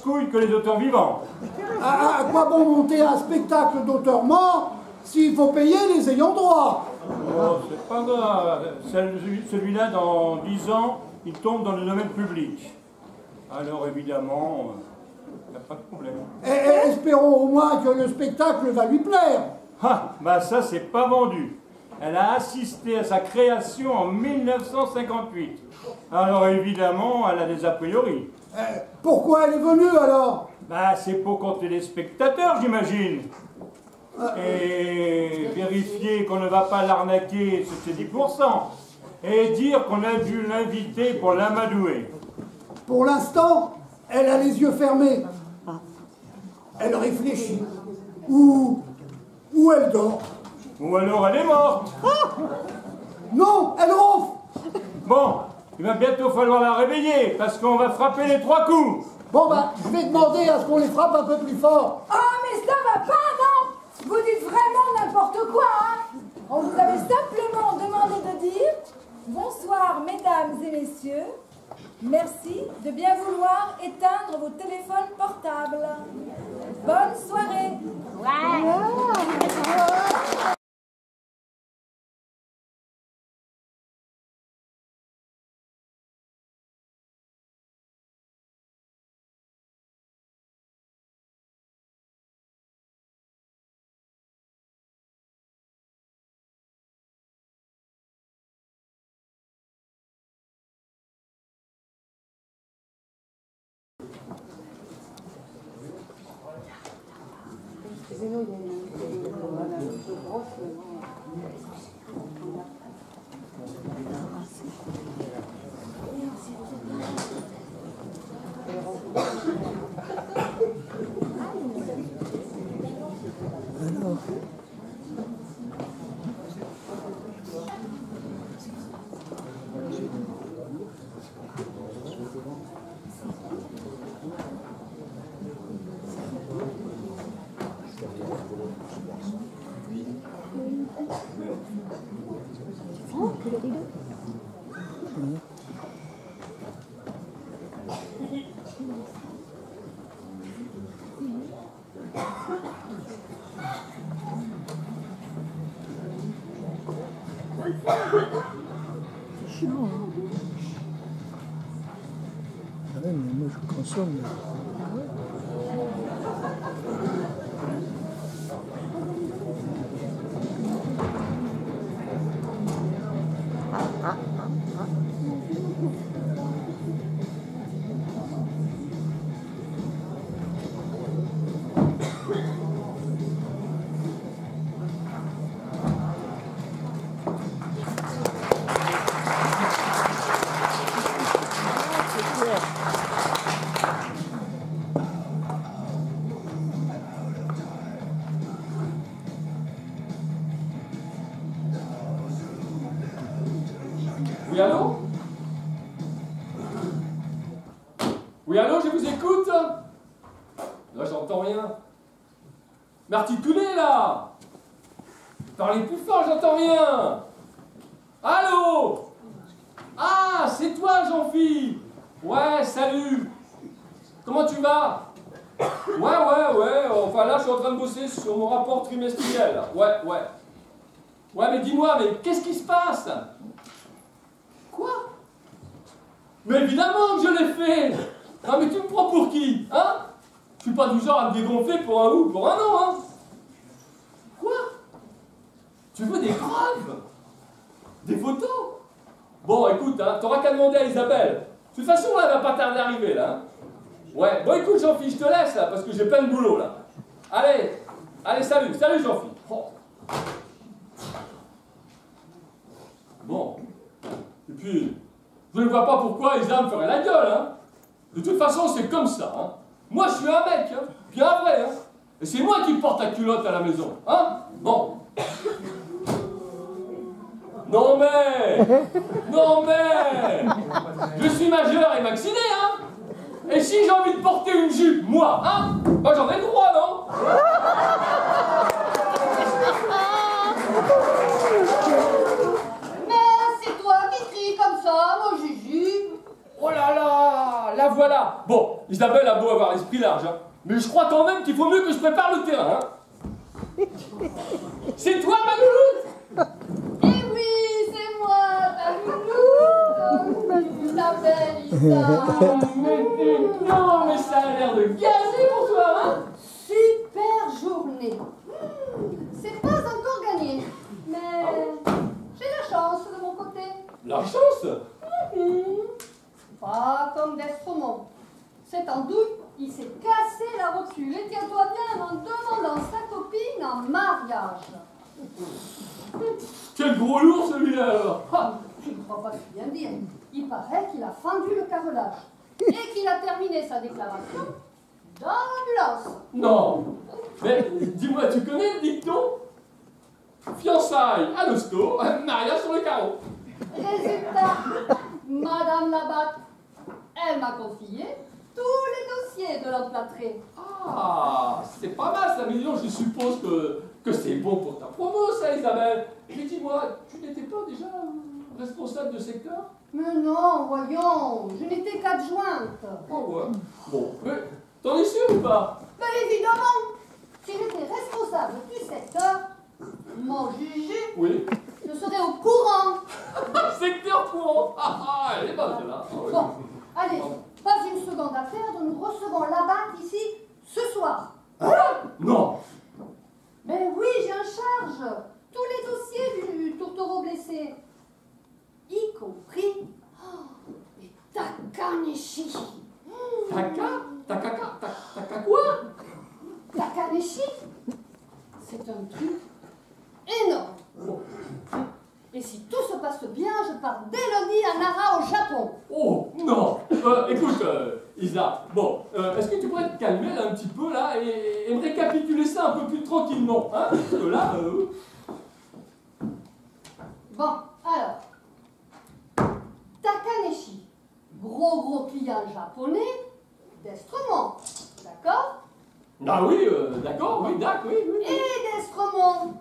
casse-couilles que les auteurs vivants. À quoi bon monter un spectacle d'auteur mort s'il faut payer les ayants droit? Oh, c'est pas grave. Celui-là, dans 10 ans, il tombe dans le domaine public. Alors évidemment, il n'y a pas de problème. Espérons au moins que le spectacle va lui plaire. Ah, bah ça, c'est pas vendu. Elle a assisté à sa création en 1958. Alors évidemment, elle a des a priori. Pourquoi elle est venue alors? Bah c'est pour compter les spectateurs, j'imagine. Et vérifier qu'on ne va pas l'arnaquer sur ses 10%. Et dire qu'on a dû l'inviter pour l'amadouer. Pour l'instant, elle a les yeux fermés. Elle réfléchit. Ou elle dort. Ou alors elle est morte. Non, elle ronfle. Bon, il va bientôt falloir la réveiller, parce qu'on va frapper les 3 coups. Bon bah, je vais demander à ce qu'on les frappe un peu plus fort. Oh, mais ça va pas, non? Vous dites vraiment n'importe quoi, hein? On vous avait simplement demandé de dire « Bonsoir, mesdames et messieurs. Merci de bien vouloir éteindre vos téléphones portables. Bonne soirée. » Mais moi je consomme. Oui, allô? Oui, allô, je vous écoute? Là, j'entends rien. Mais articulez, là! Parlez plus fort, j'entends rien! Allô? Ah, c'est toi, Jean-Philippe! Ouais, salut! Comment tu vas? Ouais. Enfin, là, je suis en train de bosser sur mon rapport trimestriel. Là. Ouais. Ouais, mais dis-moi, mais qu'est-ce qui se passe? Quoi? Mais évidemment que je l'ai fait! Ah, mais tu me prends pour qui? Hein? Je suis pas du genre à me dégonfler pour un ou pour un an, hein? Quoi? Tu veux des preuves? Des photos? Bon, écoute, hein, t'auras qu'à demander à Isabelle. De toute façon, là, elle va pas tarder à arriver, là. Hein? Ouais, bon, écoute, Jean-Philippe, je te laisse, là, parce que j'ai plein de boulot, là. Allez, salut, Jean-Philippe. Oh. Bon. Et puis, je ne vois pas pourquoi Isa me ferait la gueule, hein. De toute façon, c'est comme ça, hein. Moi, je suis un mec, hein. Bien vrai, hein. Et c'est moi qui porte la culotte à la maison, hein. Bon. Non mais, je suis majeur et vacciné, hein. Et si j'ai envie de porter une jupe, moi, hein, bah j'en ai le droit, non? Mais c'est toi qui crie comme ça, mon Juju. Oh là là, la voilà. Bon, Isabelle a beau avoir l'esprit large, hein, mais je crois quand même qu'il faut mieux que je prépare le terrain. Hein. C'est toi, ma louloute? Eh oui, c'est moi, ta louloute. Ta belle Isa. Non, mais ça a l'air de gazer pour toi, hein? Super journée. C'est pas encore gagné, mais j'ai la chance de mon côté. La chance? Pas comme Destremont. Cette andouille, il s'est cassé la rotule. Et tiens-toi bien en demandant sa copine en mariage. Quel gros lourd celui-là alors! Ah, je ne crois pas si bien dire. Il paraît qu'il a fendu le carrelage. Et qu'il a terminé sa déclaration dans l'ambulance. Non! Mais dis-moi, tu connais le dicton? Fiançailles à l'hosto, mariage sur le carreau. Résultat, Madame Labatte, elle m'a confié tous les dossiers de l'emplâtré. Ah, c'est pas mal ça, Million. Je suppose que c'est bon pour ta promo, ça, Isabelle. Mais dis-moi, tu n'étais pas déjà responsable de secteur? Mais non, voyons, je n'étais qu'adjointe. Oh ouais. Bon, mais t'en es sûr ou pas? Mais évidemment, si j'étais responsable du secteur, mon juge, Oui. je serais au courant. Secteur courant. Ah, elle est bonne, celle-là. Ah, oui. Bon, allez, pas une seconde à perdre, nous recevons Labatte ici ce soir. Non. Mais oui, j'ai en charge tous les dossiers du tourtereau blessé, y compris les Takaneshi. Taka quoi? Takaneshi, c'est un truc énorme. Et si tout se passe bien, je pars dès lundi à Nara au Japon. Oh, non. Écoute, Isa, bon, est-ce que tu pourrais te calmer là, un petit peu là et me récapituler ça un peu plus tranquillement, hein? Parce que là, Bon, alors, Takaneshi, gros client japonais d'Estremont, d'accord? Ah oui, d'accord, oui, d'accord, oui. Et d'Estremont,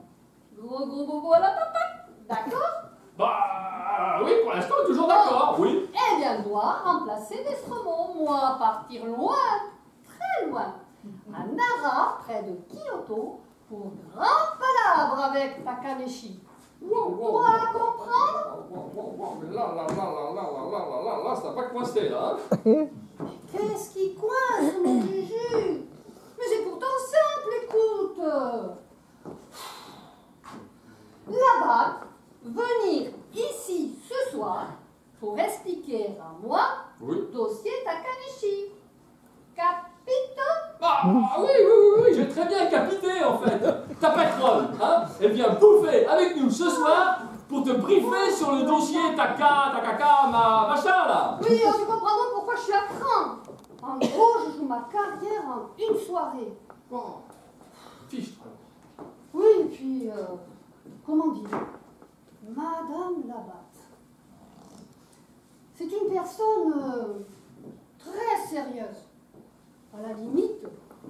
gros bobo à la papate, d'accord? Bah, oui, pour l'instant, toujours d'accord, oui. Eh bien, doit remplacer d'Estremont, moi, partir loin, très loin, à Nara, près de Kyoto, pour grand palabre avec Takaneshi. Wow. Toi, comprendre? Wow. Là, ça va pas coincer, là. Hein? Qu'est-ce qui coince, mon Juju? Mais c'est pourtant simple, écoute. Là-bas, venir ici ce soir pour expliquer à moi Oui. le dossier Takaneshi. Capito? Ah, oui, j'ai très bien capité, en fait. Ta patronne, hein, elle vient bouffer avec nous ce soir pour te briefer sur le dossier Takaka, machin, là. Oui, tu comprendras pourquoi je suis à cran. En gros, je joue ma carrière en une soirée. Bon. Fiche. Oui, et puis, comment dire, Madame Labatte. C'est une personne très sérieuse, à la limite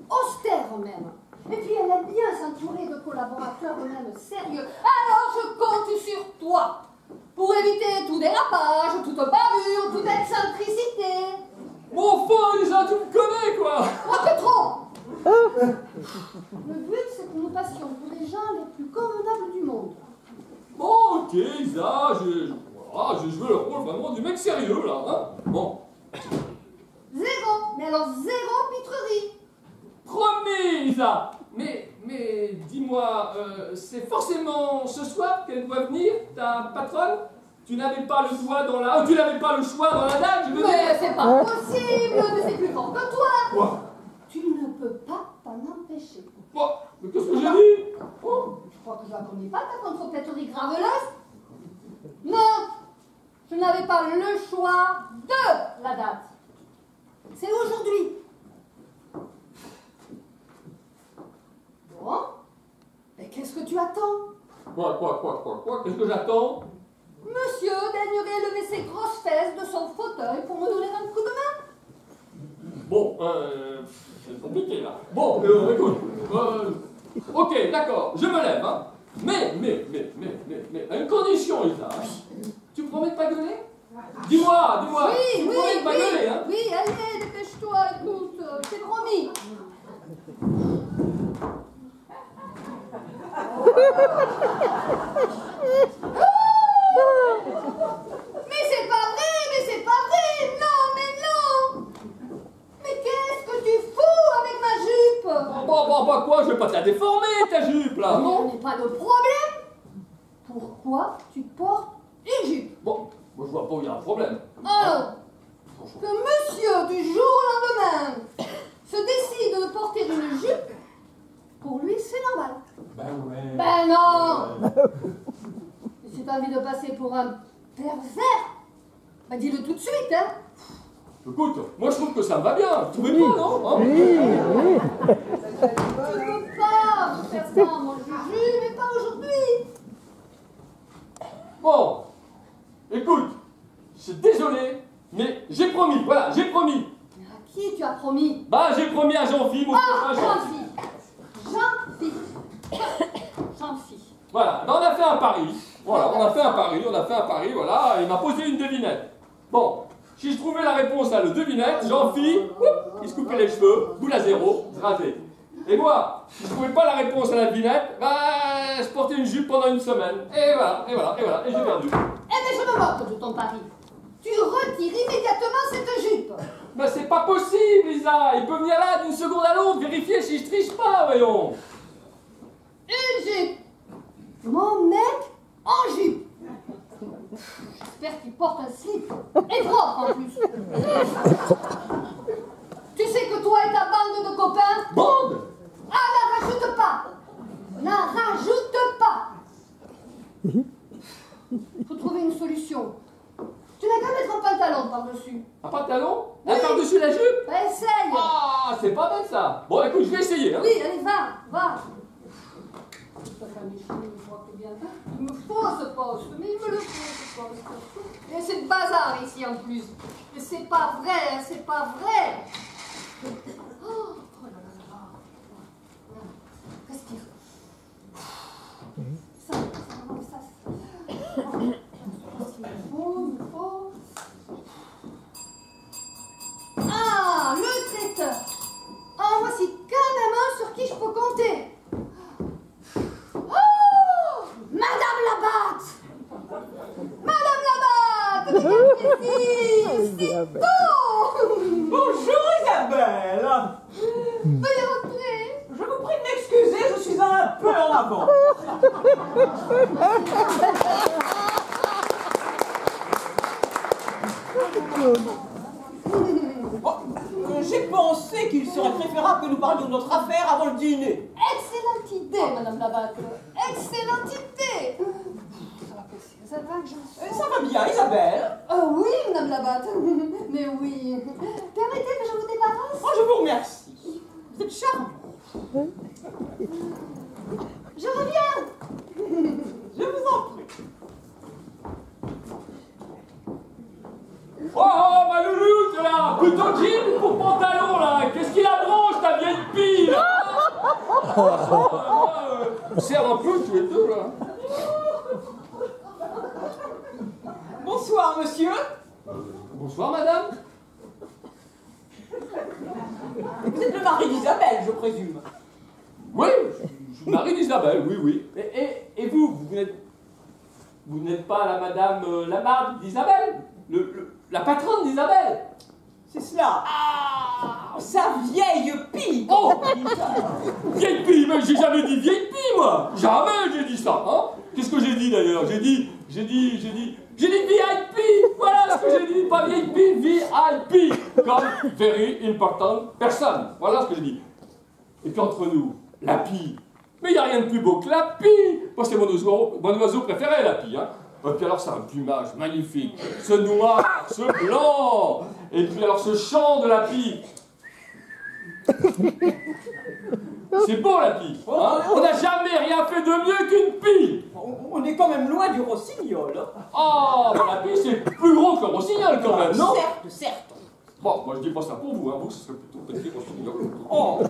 austère même. Et puis elle aime bien s'entourer de collaborateurs eux-mêmes sérieux. Alors je compte sur toi pour éviter tout dérapage, toute bavure, toute excentricité. Bon, enfin, Lisa, tu me connais, quoi. Un peu trop. Le but, c'est que nous passions pour les gens les plus convenables du monde. Bon, ok, Isa, je veux le rôle vraiment du mec sérieux, là, hein. Bon. Zéro, mais alors zéro pitrerie. Promis, Isa. Mais dis-moi, c'est forcément ce soir qu'elle doit venir, ta patronne? Tu n'avais pas le choix dans la... tu n'avais pas le choix dans la date, je veux dire. Mais c'est pas possible, mais c'est plus fort que toi. Quoi? Tu ne peux pas t'en empêcher. Bon, mais qu'est-ce que j'ai dit? Oh. Je crois que je la connais pas, ta contrepéterie graveleuse. Non, je n'avais pas le choix de la date. C'est aujourd'hui. Bon, mais qu'est-ce que tu attends? Quoi? Qu'est-ce que j'attends? Monsieur daignerait lever ses grosses fesses de son fauteuil pour me donner un coup de main? Bon, c'est compliqué, là. Bon, écoute, ok, d'accord, je me lève, hein. Mais, à une condition, Isa. Tu me promets de pas gueuler? Dis-moi. Oui, Tu me promets de pas gueuler, hein? oui, allez, dépêche-toi, écoute, c'est promis. Mais c'est pas vrai, non, mais non. Mais qu'est-ce que tu fous avec ma jupe? Bah quoi, je vais pas te la déformer, ta jupe, là. Non, mais pas de problème. Pourquoi tu portes une jupe? Bon, moi je vois pas où il y a un problème. Alors, que monsieur, du jour au lendemain, se décide de porter une jupe, pour lui, c'est normal. Ben ouais. Ben non. Si t'as envie de passer pour un pervers, ben dis-le tout de suite, hein. Écoute, moi je trouve que ça me va bien. Tu trouvais pas, non? Hein? Tu peux pas me faire ça, mon Juju, mais pas aujourd'hui. Bon, écoute, je suis désolé, mais j'ai promis, voilà, j'ai promis. À qui tu as promis? Bah, j'ai promis à Jean-Philippe, mon Ah, prochain Jean-Philippe. Jean-Philippe. Voilà, ben, on a fait un pari. Voilà, on a fait un pari, voilà, et il m'a posé une devinette. Bon, si je trouvais la réponse à la devinette, Jean-Philippe, il se coupait les cheveux, boule à zéro, se rasait. Et moi, si je trouvais pas la réponse à la devinette, bah, je portais une jupe pendant une semaine. Et voilà, et j'ai perdu. Eh bien, je me moque de ton pari. Tu retires immédiatement cette jupe. Mais c'est pas possible, Lisa. Il peut venir là d'une seconde à l'autre, vérifier si je triche pas, voyons. Une jupe. Mon mec en jupe. J'espère qu'il porte un slip. Et propre en plus. Tu sais que toi et ta bande de copains... Bande. Ah, n'en rajoute pas. N'en rajoute pas. Faut trouver une solution. Tu n'as qu'à mettre un pantalon par-dessus. Un pantalon? Oui. Un par-dessus la jupe? Bah, essaye. Ah, c'est pas bête ça. Bon, écoute, je vais essayer. Hein. Oui, allez, va. Il me faut ce poste, mais il me le faut ce poste. Et c'est le bazar ici en plus. Mais c'est pas vrai, c'est pas vrai. Oh là là. Respire. Ça. Il me faut. Ah, le traiteur. En voici quand même un sur qui je peux compter. Oh, Madame Labatte, c'est tout. Bonjour Isabelle. Veuillez rentrer. Je vous prie de m'excuser, je suis un peu en avant. J'ai pensé qu'il serait préférable que nous parlions de notre affaire avant le dîner. Excellente idée, Madame Labatte. Excellente idée. Ça va que je... Ça va bien, Isabelle? Oui, Madame Labatte. Mais oui. Permettez que je vous débarrasse. Oh, je vous remercie. Vous êtes charmant. Je reviens. Je vous en prie. Oh, ma louloute, là. Plutôt jean pour pantalon, là. Qu'est-ce qu'il a branche, ta vieille pile, là? Serre un peu, tous les deux, là. Bonsoir, monsieur. Bonsoir, madame. Vous êtes le mari d'Isabelle, je présume. Oui, je suis le mari d'Isabelle, oui. Et vous n'êtes pas la madame Labarde d'Isabelle, la patronne d'Isabelle? C'est cela. Ah, sa vieille pille. Oh, vieille pille, mais j'ai jamais dit vieille pille, moi. Jamais j'ai dit ça, hein. Qu'est-ce que j'ai dit d'ailleurs? J'ai dit VIP. Voilà ce que j'ai dit, pas vieille pille, VIP, comme very important person. Voilà ce que j'ai dit. Et puis entre nous, la pie. Mais il n'y a rien de plus beau que la pie. Moi, c'est mon oiseau préféré, la pie, hein. Et puis alors, c'est un plumage magnifique. Ce noir, ce blanc. Et puis alors, ce chant de la pie. C'est beau, la pie. Hein. On n'a jamais rien fait de mieux qu'une pie. On est quand même loin du rossignol. Oh, mais la pie, c'est plus gros que le rossignol, quand même, non? Certes. Bon, moi, je dis pas ça pour vous, hein. Vous, ce serait plutôt petit rossignol. Oh.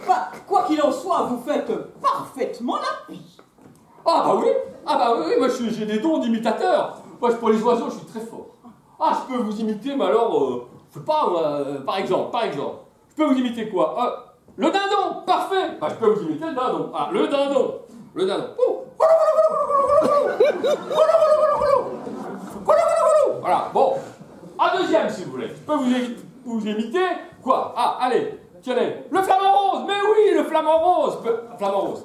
Bah, quoi qu'il en soit, vous faites parfaitement la pie. Ah bah oui, moi j'ai des dons d'imitateur. Moi, pour les oiseaux, je suis très fort. Ah, je peux vous imiter, mais alors, je sais pas, par exemple, je peux vous imiter quoi? Le dindon, parfait. Ah, je peux vous imiter le dindon. Ah, le dindon. Voilà, bon. Un deuxième, si vous voulez. Je peux vous imiter quoi? Ah, allez, tenez. Le flamant rose, mais oui, le flamant rose. Flamant rose.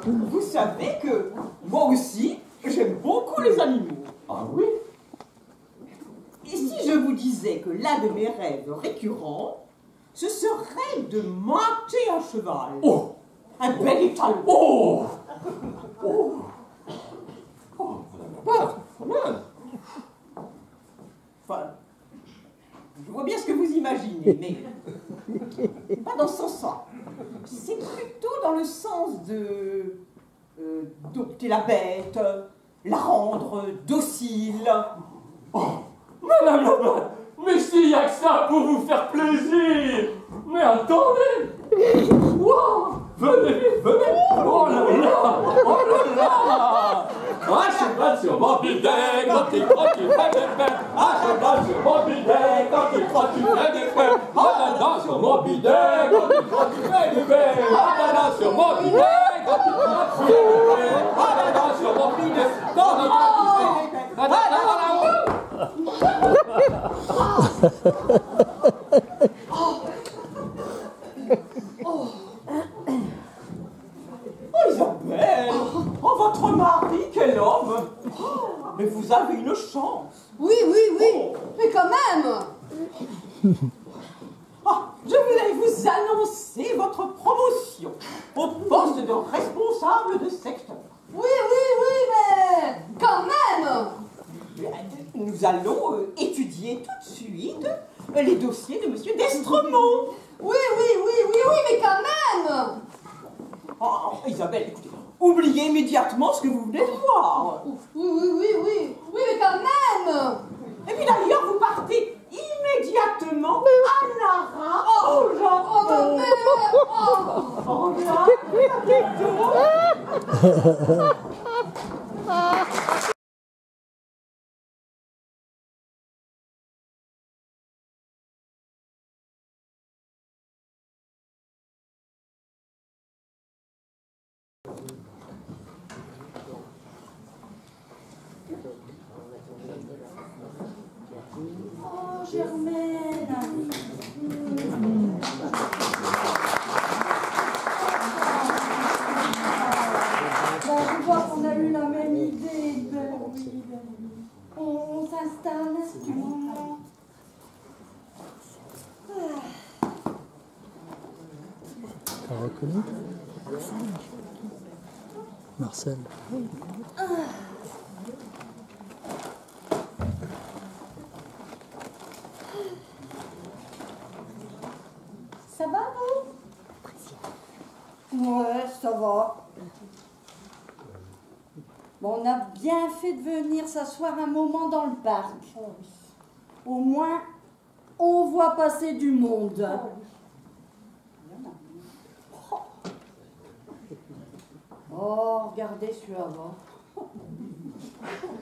Vous savez que moi aussi, j'aime beaucoup les animaux. Ah oui? Et si je vous disais que l'un de mes rêves récurrents, ce serait de monter un cheval. Oh! Un bel étalon. Oh! Oh! Oh, pas mal. Enfin, je vois bien ce que vous imaginez, mais pas dans ce sens-là. C'est plutôt dans le sens de dompter la bête, la rendre docile. Oh! Madame la batte, mais s'il n'y a que ça pour vous faire plaisir! Mais attendez! Wow! Venez! Oh là là! Oh là là! Un cheval sur mon bidet, quand il croit qu'il fait des fêtes. Un cheval sur mon bidet, quand il croit qu'il fait des fêtes. Un dindon sur mon bidet, quand il croit qu'il fait des fêtes. Un dindon sur mon bidet, quand il croit qu'il fait des fêtes. Un dindon sur mon bidet, quand il croit qu'il fait des fêtes. Oh, Isabelle! Oh, votre mari, quel homme! Mais vous avez une chance! Oui, mais quand même. Je voulais vous annoncer votre promotion au poste de responsable de secteur. Oui, mais quand même. Nous allons étudier tout de suite les dossiers de Monsieur d'Estremont. Oui, mais quand même. Oh, Isabelle, écoutez, oubliez immédiatement ce que vous venez de voir. Oui, mais quand même. Et puis d'ailleurs, vous partez immédiatement à Nara. Oh, ma mère. Oh, là, Oh, Germaine. Je vois qu'on a eu la même idée. Oui. On s'installe. T'as reconnu Marcel. Ça va, vous? Ouais, ça va. Bon, on a bien fait de venir s'asseoir un moment dans le parc. Au moins, on voit passer du monde. Oh, regardez celui-là.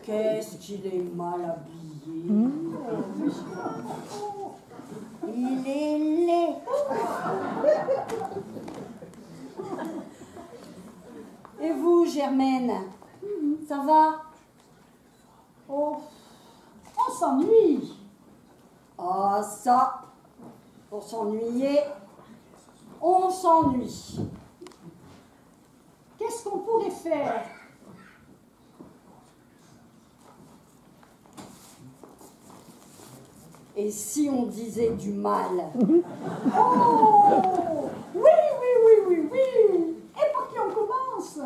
Qu'est-ce qu'il est mal habillé. Il est laid. Et vous, Germaine, ça va? Oh, on s'ennuie. Ah, ça, pour s'ennuyer, on s'ennuie. Qu'est-ce qu'on pourrait faire? Et si on disait du mal? Oh! Oui! Et par qui on commence?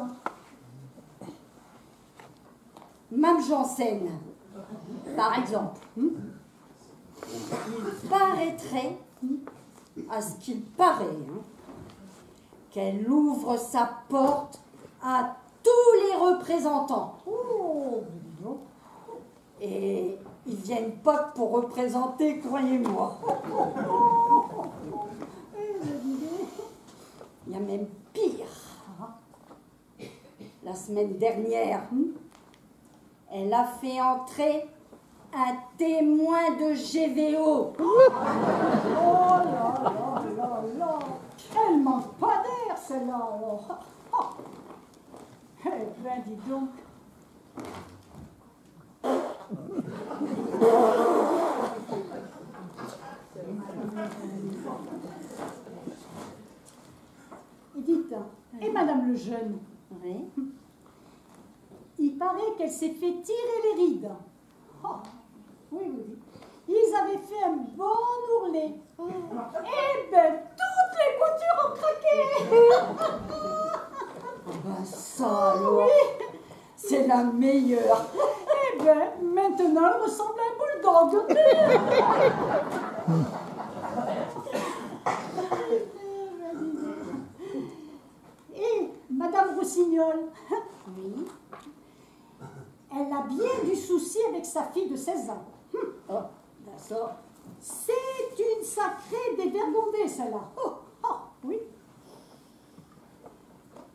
Mme Janssen, par exemple. Il paraîtrait, à ce qu'il paraît, qu'elle ouvre sa porte à tous les représentants. Oh, et ils viennent pas pour représenter, croyez-moi. Il y a même pire. La semaine dernière, elle a fait entrer un témoin de GVO. Oh là là là là. Elle manque pas d'air, celle-là, alors. Oh. Eh ben, dis donc. Et dites, et Madame le Jeune, Oui. il paraît qu'elle s'est fait tirer les rides. Oh. Oui, oui. Ils avaient fait un bon ourlet. Eh ben, toutes les coutures ont craqué. Ben ça alors, c'est la meilleure. Eh ben, maintenant, elle ressemble à un bulldog. Et Madame Rossignol, Oui. elle a bien du souci avec sa fille de 16 ans. Oh, d'accord. C'est une sacrée dévergondée, celle-là. Oh, oh, oui.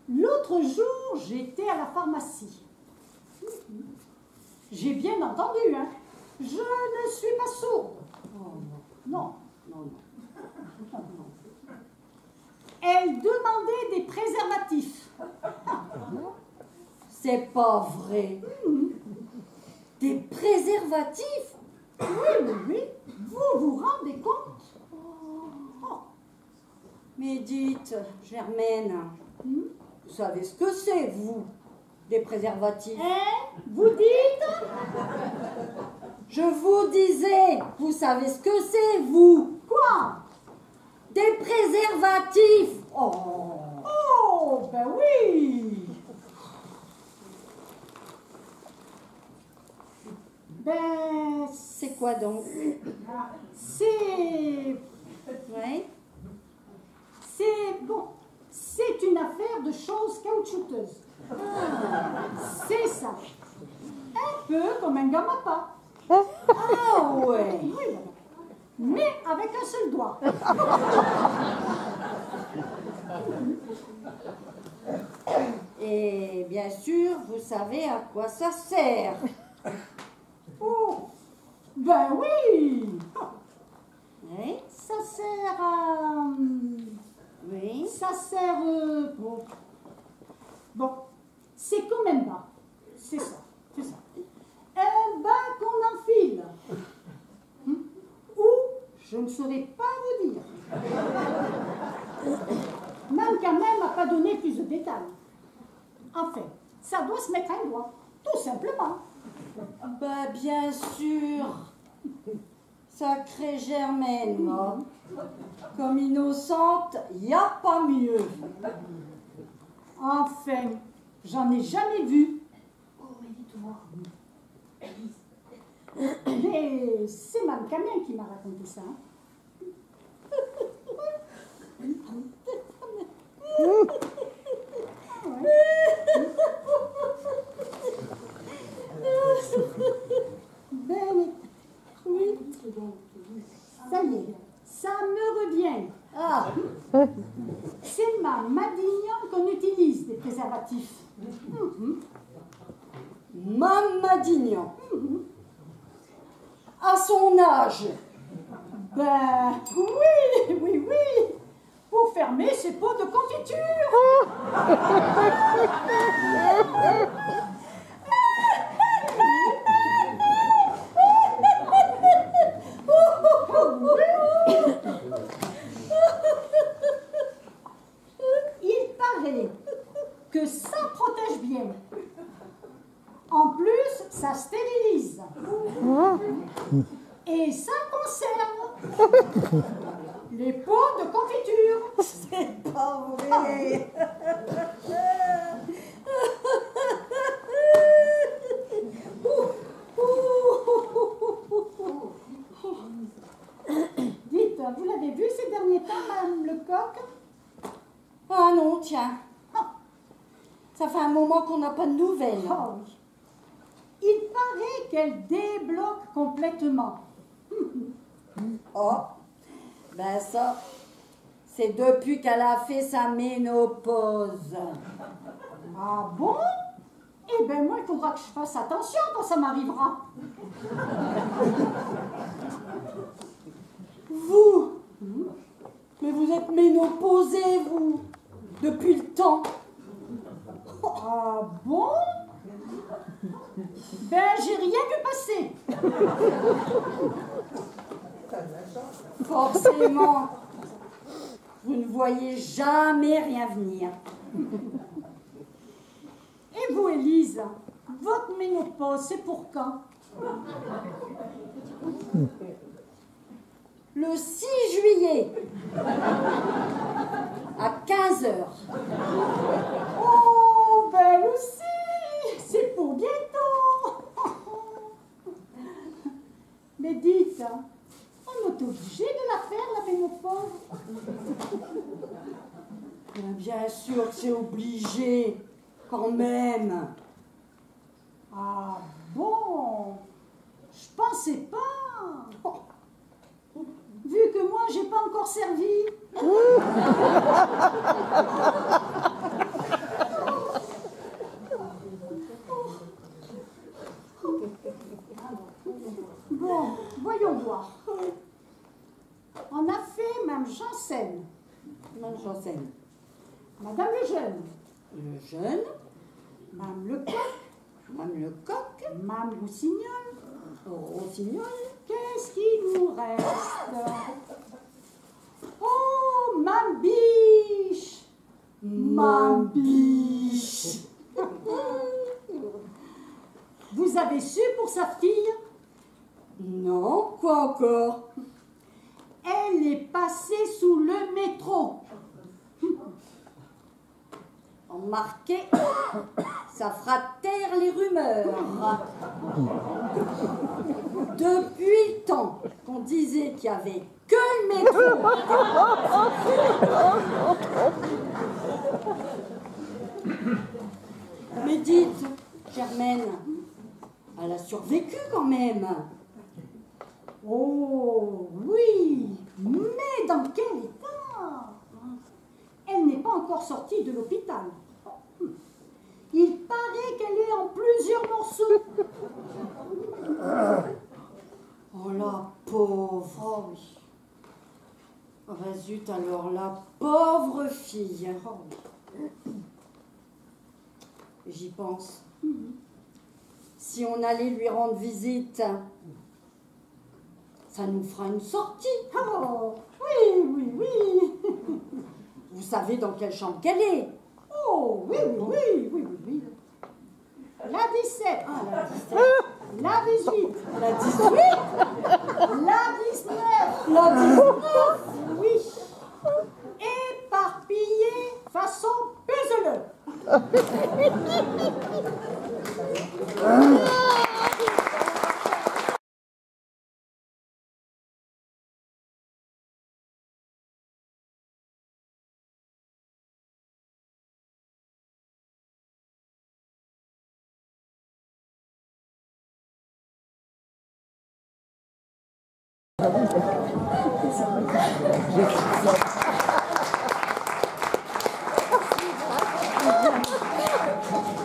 L'autre jour, j'étais à la pharmacie. J'ai bien entendu, hein. Je ne suis pas sourde. Oh, Non. non, non. Elle demandait des préservatifs. C'est pas vrai. Des préservatifs? Oui, oui, oui. Vous vous rendez compte? Oh. Mais dites, Germaine, vous savez ce que c'est, vous, des préservatifs? Hein? Vous dites? Je vous disais, vous savez ce que c'est, vous? Quoi? Des préservatifs. Oh. Oh, ben oui. Ben, C'est quoi donc? c'est... Oui. C'est... Bon, c'est une affaire de choses caoutchouteuses. C'est ça. Un peu comme un gamapa. Ah ouais. Oui, voilà. Mais avec un seul doigt. Et bien sûr, vous savez à quoi ça sert. Oh, ben oui. Oui. Ça sert à... Oui. Ça sert... bon. Bon, c'est comme un bas. C'est ça, c'est ça. Un bas qu'on enfile. Ou, je ne saurais pas vous dire. Même quand même n'a pas donné plus de détails. Enfin, ça doit se mettre un doigt, tout simplement. Bah bien sûr. Sacrée Germaine, moi. Comme innocente, y a pas mieux. Enfin, j'en ai jamais vu. Oh, mais dites-moi. Mais c'est Mme Camien qui m'a raconté ça. Ben oui, ça y est, ça me revient. Ah, C'est ma Madignon qu'on utilise des préservatifs. Madignon. À son âge. Ben oui, oui, oui. Pour fermer ses pots de confiture. Il paraît que ça protège bien. En plus, ça stérilise. Et ça conserve. Les pots de confiture. C'est pas vrai. Dites, vous l'avez vu ces derniers temps, Madame Lecoq? Ah non, tiens. Ça fait un moment qu'on n'a pas de nouvelles. Oh oui. Il paraît qu'elle débloque complètement. Oh, ben ça, C'est depuis qu'elle a fait sa ménopause. Ah bon? Eh ben moi, il faudra que je fasse attention quand ça m'arrivera. Vous? Mais vous êtes ménopausée, vous, depuis le temps. Ah bon? Ben, j'ai rien vu passer. Forcément, vous ne voyez jamais rien venir. Et vous, Élise, votre ménopause, c'est pour quand? Le 6 juillet, à 15 h. Oh, ben aussi, c'est pour bientôt. Mais dites, on est obligé de la faire, la ménopause? Bien sûr que c'est obligé, quand même. Ah bon? Je pensais pas. Vu que moi, j'ai pas encore servi. Bon, voyons voir. On a fait Mme Janssen, Madame Janssen. Madame Lejeune, Le jeune, Mme Lecoq, Madame Lecoq, Mme Roussignol. Rossignol, Qu'est-ce qui nous reste? Oh, Mme Biche. Mme Biche. Vous avez su pour sa fille? Non, quoi encore? Elle est passée sous le métro. Remarquez, ça fera taire les rumeurs. Depuis le temps qu'on disait qu'il n'y avait que le métro. Mais dites, Germaine, elle a survécu quand même. Oh, oui, mais dans quel état? Elle n'est pas encore sortie de l'hôpital. Il paraît qu'elle est en plusieurs morceaux. Oh la pauvre. Oh oui. Oh bah zut alors, la pauvre fille. Oh. J'y pense. Si on allait lui rendre visite, ça nous fera une sortie. Oh, oui, oui, oui. Vous savez dans quelle chambre qu'elle est? Oh, oui, oui, oui, oui, oui, oui. La 17. Ah, la 17. La 18. La 18. La 19. La 19. Oui. Éparpillée façon puzzle.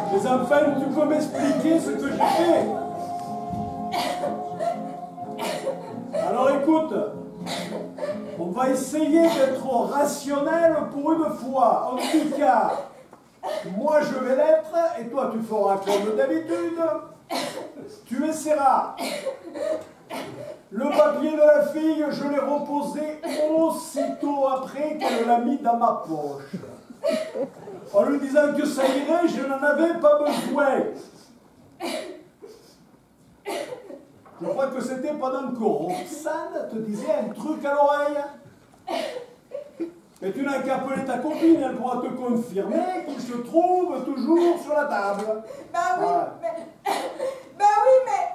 Mais enfin, tu peux m'expliquer ce que j'ai fait? Alors écoute, on va essayer d'être rationnel pour une fois. En tout cas, moi je vais l'être et toi tu feras comme d'habitude. Tu essaieras. Le papier de la fille, je l'ai reposé aussitôt après qu'elle l'a mis dans ma poche. En lui disant que ça irait, je n'en avais pas besoin. Je crois que c'était pendant que Roxane te disait un truc à l'oreille. Mais tu n'as qu'à appeler ta copine, elle pourra te confirmer qu'il se trouve toujours sur la table. Bah oui, Voilà. mais... Bah oui, mais...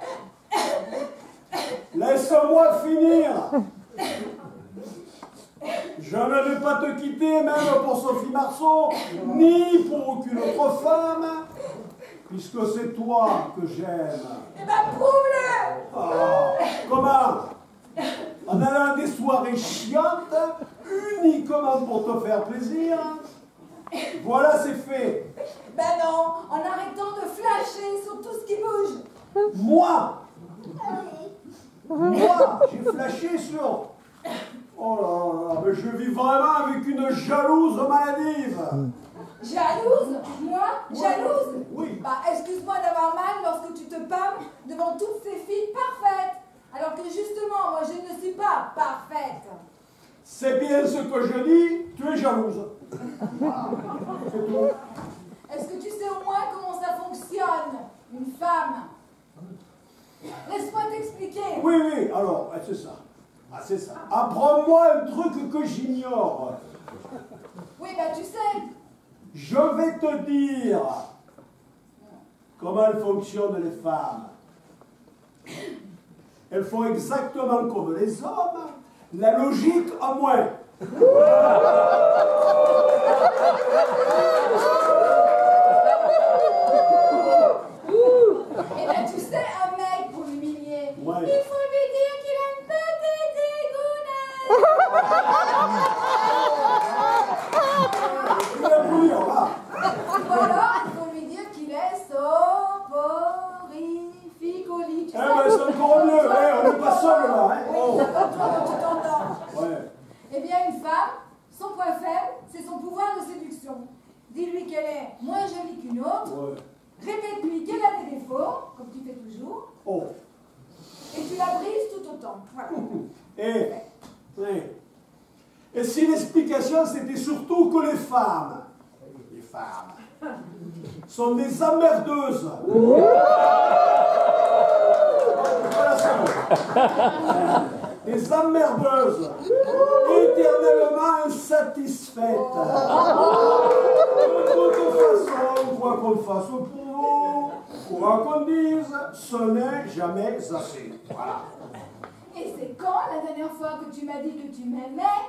Laisse-moi finir. Je ne vais pas te quitter, même pour Sophie Marceau, ni pour aucune autre femme, puisque c'est toi que j'aime. Eh ben prouve-le. Ah, comment? En allant à des soirées chiantes uniquement pour te faire plaisir, voilà, c'est fait. Ben non, en arrêtant de flasher sur tout ce qui bouge. Moi, j'ai flashé sur... Oh là là, mais je vis vraiment avec une jalouse maladive. Jalouse? Moi? Jalouse? Oui. Bah, excuse-moi d'avoir mal lorsque tu te pâmes devant toutes ces filles parfaites. Alors que justement, moi, je ne suis pas parfaite. C'est bien ce que je dis, tu es jalouse. Voilà. C'est tout. Est-ce que tu sais au moins comment ça fonctionne, une femme? Laisse-moi t'expliquer. Oui, oui, alors, c'est ça. Ah, c'est ça. Apprends-moi un truc que j'ignore. Oui, bah tu sais. Je vais te dire comment elles fonctionnent les femmes. Elles font exactement comme les hommes, la logique en moins. Et là, tu sais, un mec, pour l'humilier, Ouais. il faut lui dire qu'il a une petite Tu vas plus dire, là. Ou alors, il faut lui dire qu'il est soporifique au lit. Tu Eh sais, ben, c'est encore mieux, hein, on n'est pas seul là. Hein. oui, Oh. c'est comme toi quand tu t'endors. Ouais. Eh bien, une femme, son point faible, c'est son pouvoir de séduction. Dis-lui qu'elle est moins jolie qu'une autre, Ouais. répète-lui qu'elle a des défauts, comme tu fais toujours, Oh. et tu la brises tout autant. Voilà. Et si l'explication c'était surtout que les femmes sont des emmerdeuses. Voilà ça. Des emmerdeuses, éternellement insatisfaites. De toute façon, quoi qu'on fasse pour vous, quoi qu'on dise, ce n'est jamais assez. Voilà. Et c'est quand la dernière fois que tu m'as dit que tu m'aimais?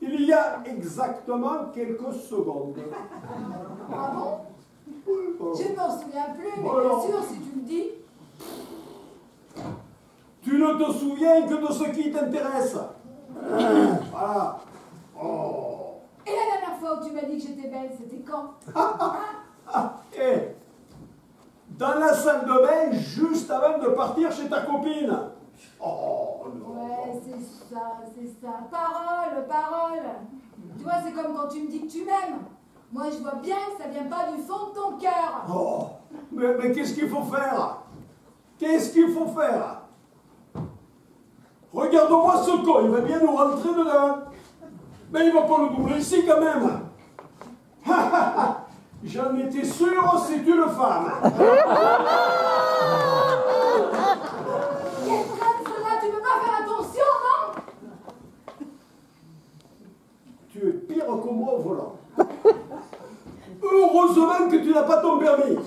Il y a exactement quelques secondes. Ah bon? Je ne m'en souviens plus, mais Alors. bien sûr, si tu me dis. Tu ne te souviens que de ce qui t'intéresse. Voilà. Oh. Et la dernière fois où tu m'as dit que j'étais belle, c'était quand? Et dans la salle de bain, juste avant de partir chez ta copine. Oh non. Ouais, c'est ça, c'est ça. Parole, parole. Tu vois, c'est comme quand tu me dis que tu m'aimes. Moi, je vois bien que ça vient pas du fond de ton cœur. Oh. Mais qu'est-ce qu'il faut faire? Qu'est-ce qu'il faut faire? Regarde-moi ce con, il va bien nous rentrer dedans. Mais il va pas nous doubler ici quand même. J'en étais sûr, c'est une femme. Quel train cela, tu peux pas faire attention, non? Tu es pire que moi au volant. Heureusement que tu n'as pas ton permis.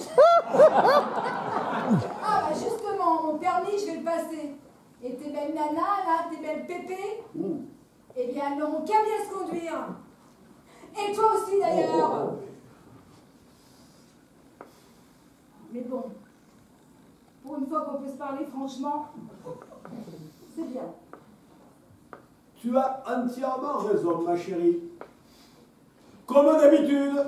Ah bah justement, mon permis, je vais le passer. Et tes belles nanas, là, tes belles pépées, eh bien, elles n'auront qu'à bien se conduire. Et toi aussi, d'ailleurs. Mais bon, pour une fois qu'on peut se parler franchement, c'est bien. Tu as entièrement raison, ma chérie. Comme d'habitude.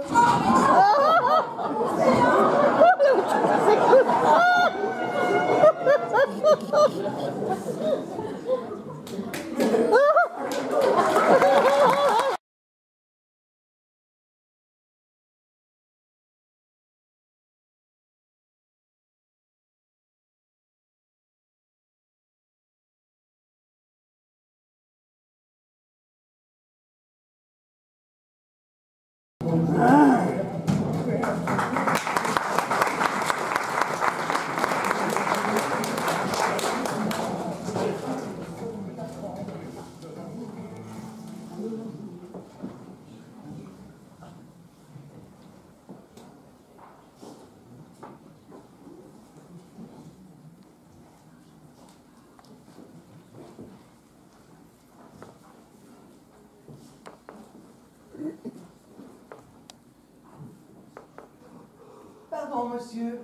Pardon, monsieur.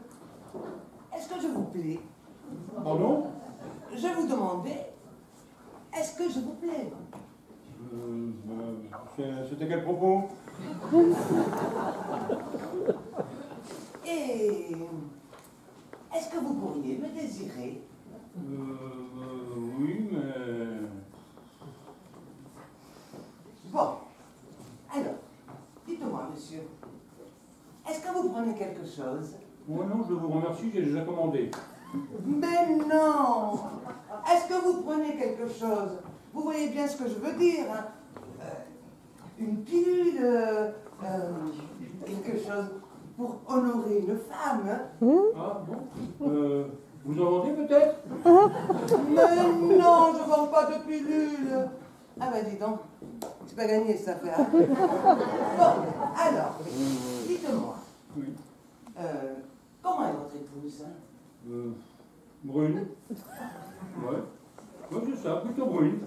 Est-ce que je vous plais? Pardon? Je vous demandais, est-ce que je vous plais? C'était quel propos? Et est-ce que vous pourriez me désirer? Oui, mais... Bon, alors, dites-moi, monsieur, est-ce que vous prenez quelque chose? Oh non, je vous remercie, j'ai déjà commandé. Mais non! Est-ce que vous prenez quelque chose? Vous voyez bien ce que je veux dire, hein? Une pilule, quelque chose pour honorer une femme, hein? Ah bon? Vous en vendez peut-être? Mais non, je ne vends pas de pilule. Ah bah dis donc, c'est pas gagné cette affaire. Hein? Bon, alors, dites-moi. Oui. Comment est votre épouse? Brune. Ouais. Ouais, c'est ça, plutôt brune.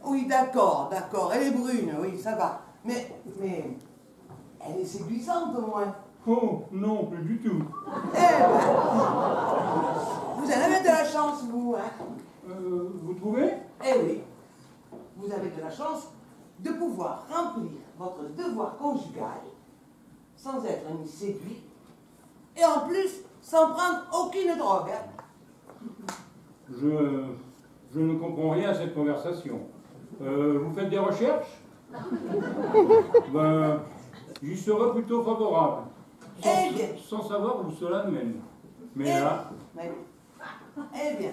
Oui, d'accord, elle est brune, oui, ça va. Mais elle est séduisante au moins. Oh, non, plus du tout. Eh ben, vous en avez de la chance, vous, hein? Vous trouvez? Eh oui, vous avez de la chance de pouvoir remplir votre devoir conjugal sans être ni séduit et en plus sans prendre aucune drogue. Hein? Je ne comprends rien à cette conversation. Vous faites des recherches? Ben, j'y serais plutôt favorable. Sans savoir où cela mène. Mais là... Eh bien,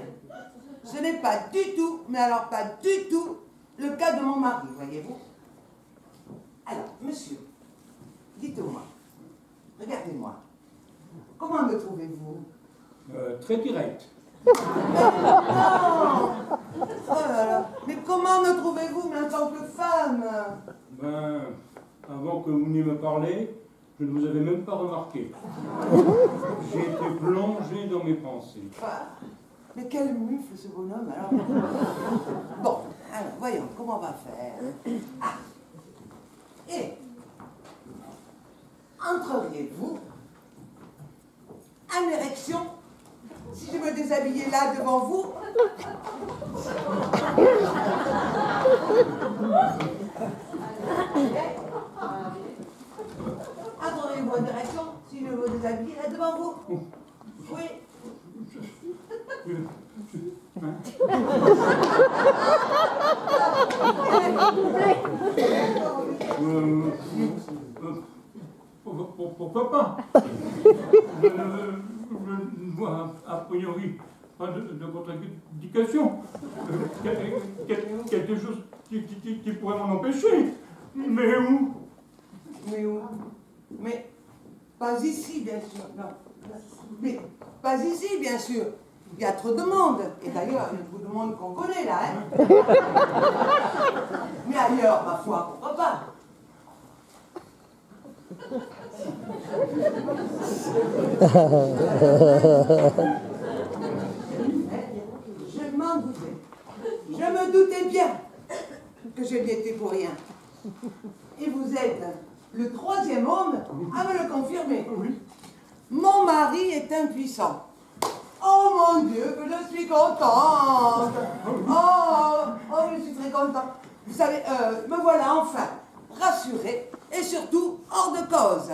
ce n'est pas du tout, mais alors pas du tout, le cas de mon mari, voyez-vous. Alors, monsieur, dites-moi, regardez-moi, comment me trouvez-vous? Très direct. Non! Oh là là, mais comment me trouvez-vous, mais en tant que femme? Ben, avant que vous veniez me parler, je ne vous avais même pas remarqué. J'ai été plongé dans mes pensées. Ah, mais quel mufle ce bonhomme, alors. Bon, alors, voyons, comment on va faire? Ah. Et, entreriez-vous en érection si je me déshabillais là devant vous? Entreriez-vous en érection si je me déshabillais là devant vous? Oui. Pourquoi pas? Je ne vois a priori pas de contre-indication. Quelque chose qui pourrait m'en empêcher. Mais où? Mais où? Mais pas ici, bien sûr. Non. Mais pas ici, bien sûr. Il y a trop de monde. Et d'ailleurs, il y a beaucoup de monde qu'on connaît là. Hein? Mais ailleurs, ma foi, pourquoi pas? Je m'en doutais. Je me doutais bien que je n'y étais pour rien. Et vous êtes le troisième homme à me le confirmer. Mon mari est impuissant. Oh mon Dieu, que je suis contente. Oh, je suis très contente. Vous savez, me voilà enfin rassurée et surtout hors de cause.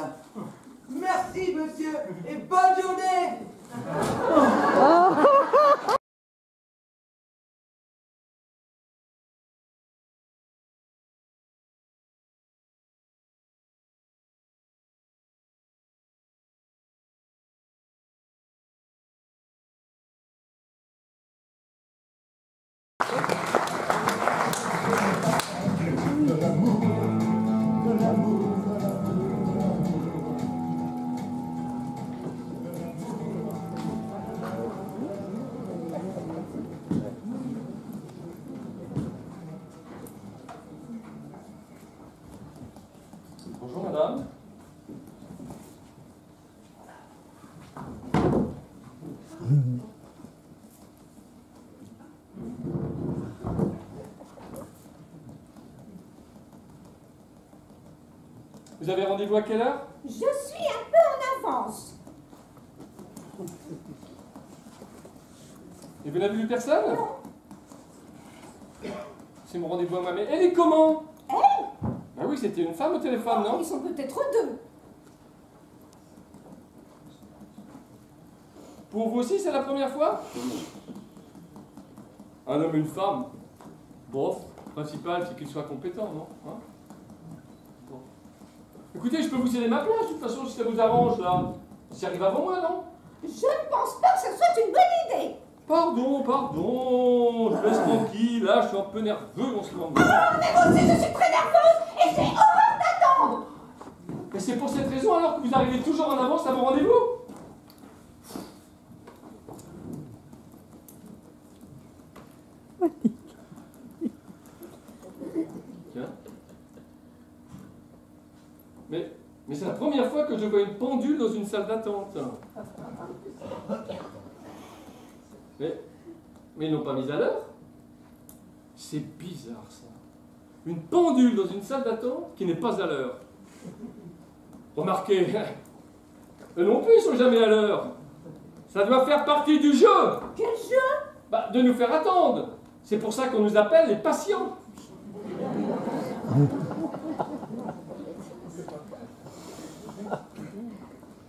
Merci, monsieur, et bonne journée. Bonjour madame. Vous avez rendez-vous à quelle heure? Je suis un peu en avance. Et vous n'avez vu personne? C'est mon rendez-vous à moi. Mais elle est comment? Elle? Ah oui, c'était une femme au téléphone, non? Ils sont peut-être deux. Pour vous aussi, c'est la première fois? Un homme et une femme. Bof, le principal, c'est qu'il soit compétent, non? Hein? Bon. Écoutez, je peux vous céder ma place, de toute façon, si ça vous arrange, là. Ça arrive avant moi, non? Je ne pense pas que ce soit une bonne idée. Pardon, je laisse tranquille, là, je suis un peu nerveux en ce moment. Ah, mais moi aussi, je suis très nerveuse et j'ai horreur d'attendre. Et c'est pour cette raison, alors, que vous arrivez toujours en avance à vos rendez-vous? Mais c'est la première fois que je vois une pendule dans une salle d'attente. Mais ils n'ont pas mis à l'heure. C'est bizarre ça. Une pendule dans une salle d'attente qui n'est pas à l'heure. Remarquez, eux non plus ils sont jamais à l'heure. Ça doit faire partie du jeu. Quel jeu? Bah, de nous faire attendre. C'est pour ça qu'on nous appelle les patients.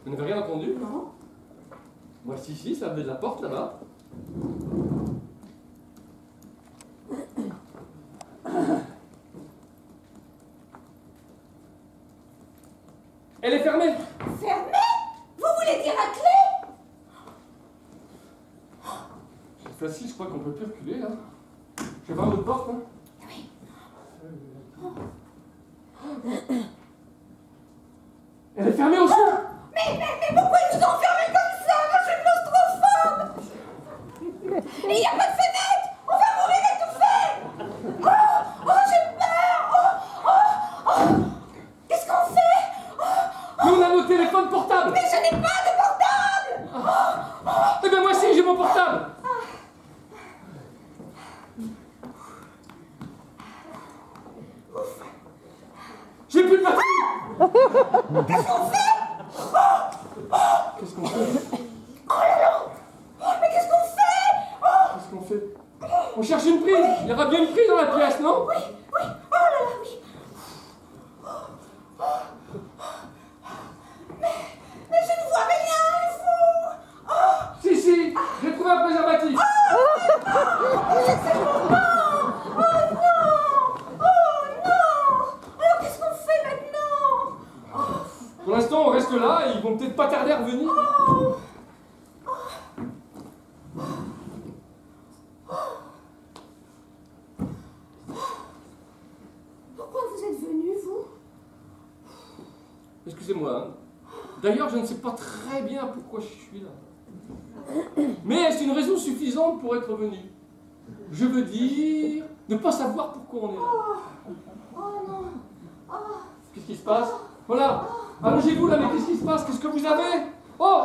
Vous n'avez rien entendu? Non. Moi, si, ça venait de la porte là-bas. Elle est fermée. Fermée? Vous voulez dire à clé? C'est facile, je crois qu'on peut plus reculer là. Je vais voir l'autre porte. Hein. Oui. Elle est fermée aussi. Mais pourquoi ils nous ont fermés comme ça? Moi, je suis claustrophobe. Il n'y a pas de fenêtre. On va mourir étouffés. Oh, j'ai peur. Oh. Qu'est-ce qu'on fait? Mais on a nos téléphones portables. Mais je n'ai pas de portable. Eh bien moi aussi, j'ai mon portable. J'ai plus de batterie. Qu'est-ce qu'on fait? Qu'est-ce qu'on fait? Oh là là. Mais qu'est-ce qu'on fait? Qu'est-ce qu'on fait? On cherche une prise. Il y aura bien une prise dans la pièce, non? Oui. Oh là là, oui. Mais je ne vois rien, il faut. Si, j'ai trouvé un préservatif. Laissez-moi. Oh non. Alors qu'est-ce qu'on fait maintenant? Pour l'instant, on reste là et ils vont peut-être pas tarder à revenir. Pourquoi vous êtes venu, vous? Excusez-moi. Hein. D'ailleurs, je ne sais pas très bien pourquoi je suis là. Mais est-ce une raison suffisante pour être venu? Je veux dire, ne pas savoir pourquoi on est là. Oh non. Qu'est-ce qui se passe? Voilà. Allongez-vous là, mais qu'est-ce qui se passe? Qu'est-ce que vous avez? Oh.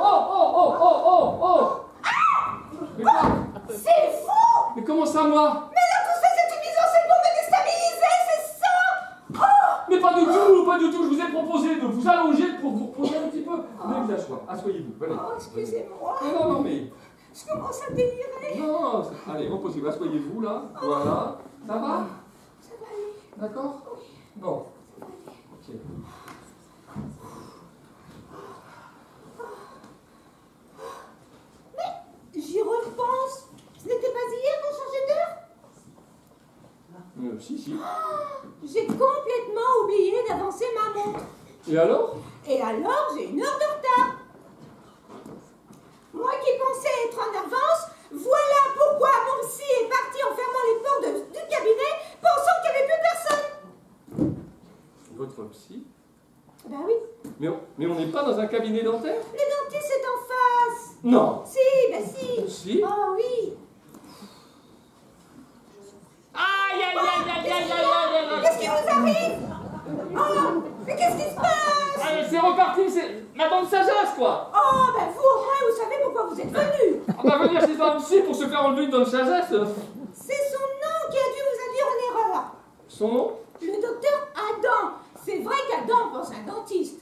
Mais quoi? C'est vous! Mais comment ça, moi? Mais là, tout ça, c'est une mise en scène pour me déstabiliser, c'est ça! Mais pas du tout. Je vous ai proposé de vous allonger pour vous reposer un petit peu. Venez vous asseoir. Asseyez-vous. Venez. Excusez-moi. Non, mais... Je commence à délirer. Non, allez, reposez-vous. Asseyez-vous là. Voilà. Ça va? Ça va aller. D'accord? Bon. Ok. J'y repense. Ce n'était pas hier qu'on changeait d'heure? Si. J'ai complètement oublié d'avancer ma montre. Et alors? Et alors, j'ai une heure de retard. Moi qui pensais être en avance, voilà pourquoi mon psy est parti en fermant les portes du cabinet, pensant qu'il n'y avait plus personne. Votre psy? Ben oui, Mais on n'est pas dans un cabinet dentaire? le dentiste est en face. Non. Si, ben si. Si? Oh oui. Aïe. Qu'est-ce qui vous arrive? Oh, mais qu'est-ce qui se passe? Allez, c'est reparti, c'est ma bande sagesse, quoi. Oh, ben vous, au moins, vous savez pourquoi vous êtes venu. On va venir chez un psy pour se faire enlever une bande sagesse. C'est son nom qui a dû vous induire en erreur. Son nom? Le docteur Adam. C'est vrai qu'Adam pense à un dentiste.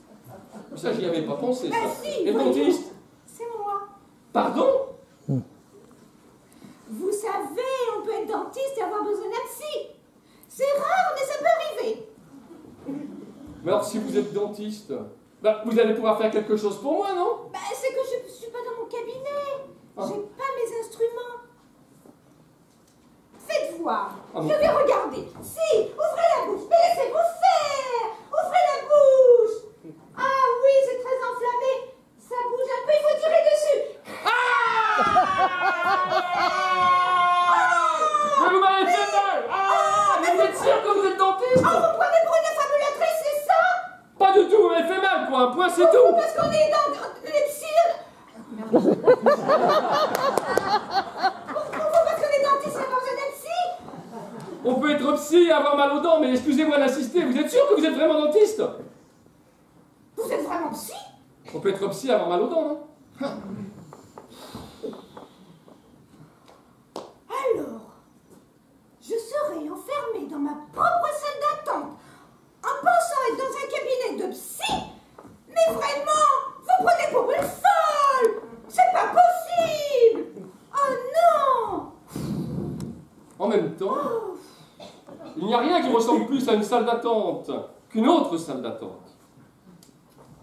Ça, j'y avais pas pensé. Ben Ça. si, Et le voyez. dentiste? C'est moi. Pardon? Vous savez, on peut être dentiste et avoir besoin d'un psy. Mais alors, si vous êtes dentiste, bah, vous allez pouvoir faire quelque chose pour moi, non? Bah, c'est que je ne suis pas dans mon cabinet. Ah. J'ai pas mes instruments. Faites voir. Ah, Je bon. vais regarder. Si, ouvrez la bouche. Mais laissez-vous faire. Ouvrez la bouche. Ah oui, c'est très enflammé. Ça bouge un peu, il faut tirer dessus. Mais vous m'avez fait mal! Ah! Mais vous êtes sûr que vous êtes dentiste? Oh, vous prenez pour une affabulatrice, c'est ça? Pas du tout, vous m'avez fait mal, quoi. Un point, c'est tout. Parce qu'on est dans les psy. Parce qu'on est dentiste, il n'y a pas besoin d'être psy. On peut être psy et avoir mal aux dents, mais excusez-moi d'insister, vous êtes sûr que vous êtes vraiment dentiste? Vous êtes vraiment psy? On peut être psy et avoir mal aux dents, non? Alors, je serai enfermée dans ma propre salle d'attente en pensant être dans un cabinet de psy. Mais vraiment, vous prenez pour une folle. C'est pas possible. Oh non. En même temps, il n'y a rien qui ressemble plus à une salle d'attente qu'une autre salle d'attente.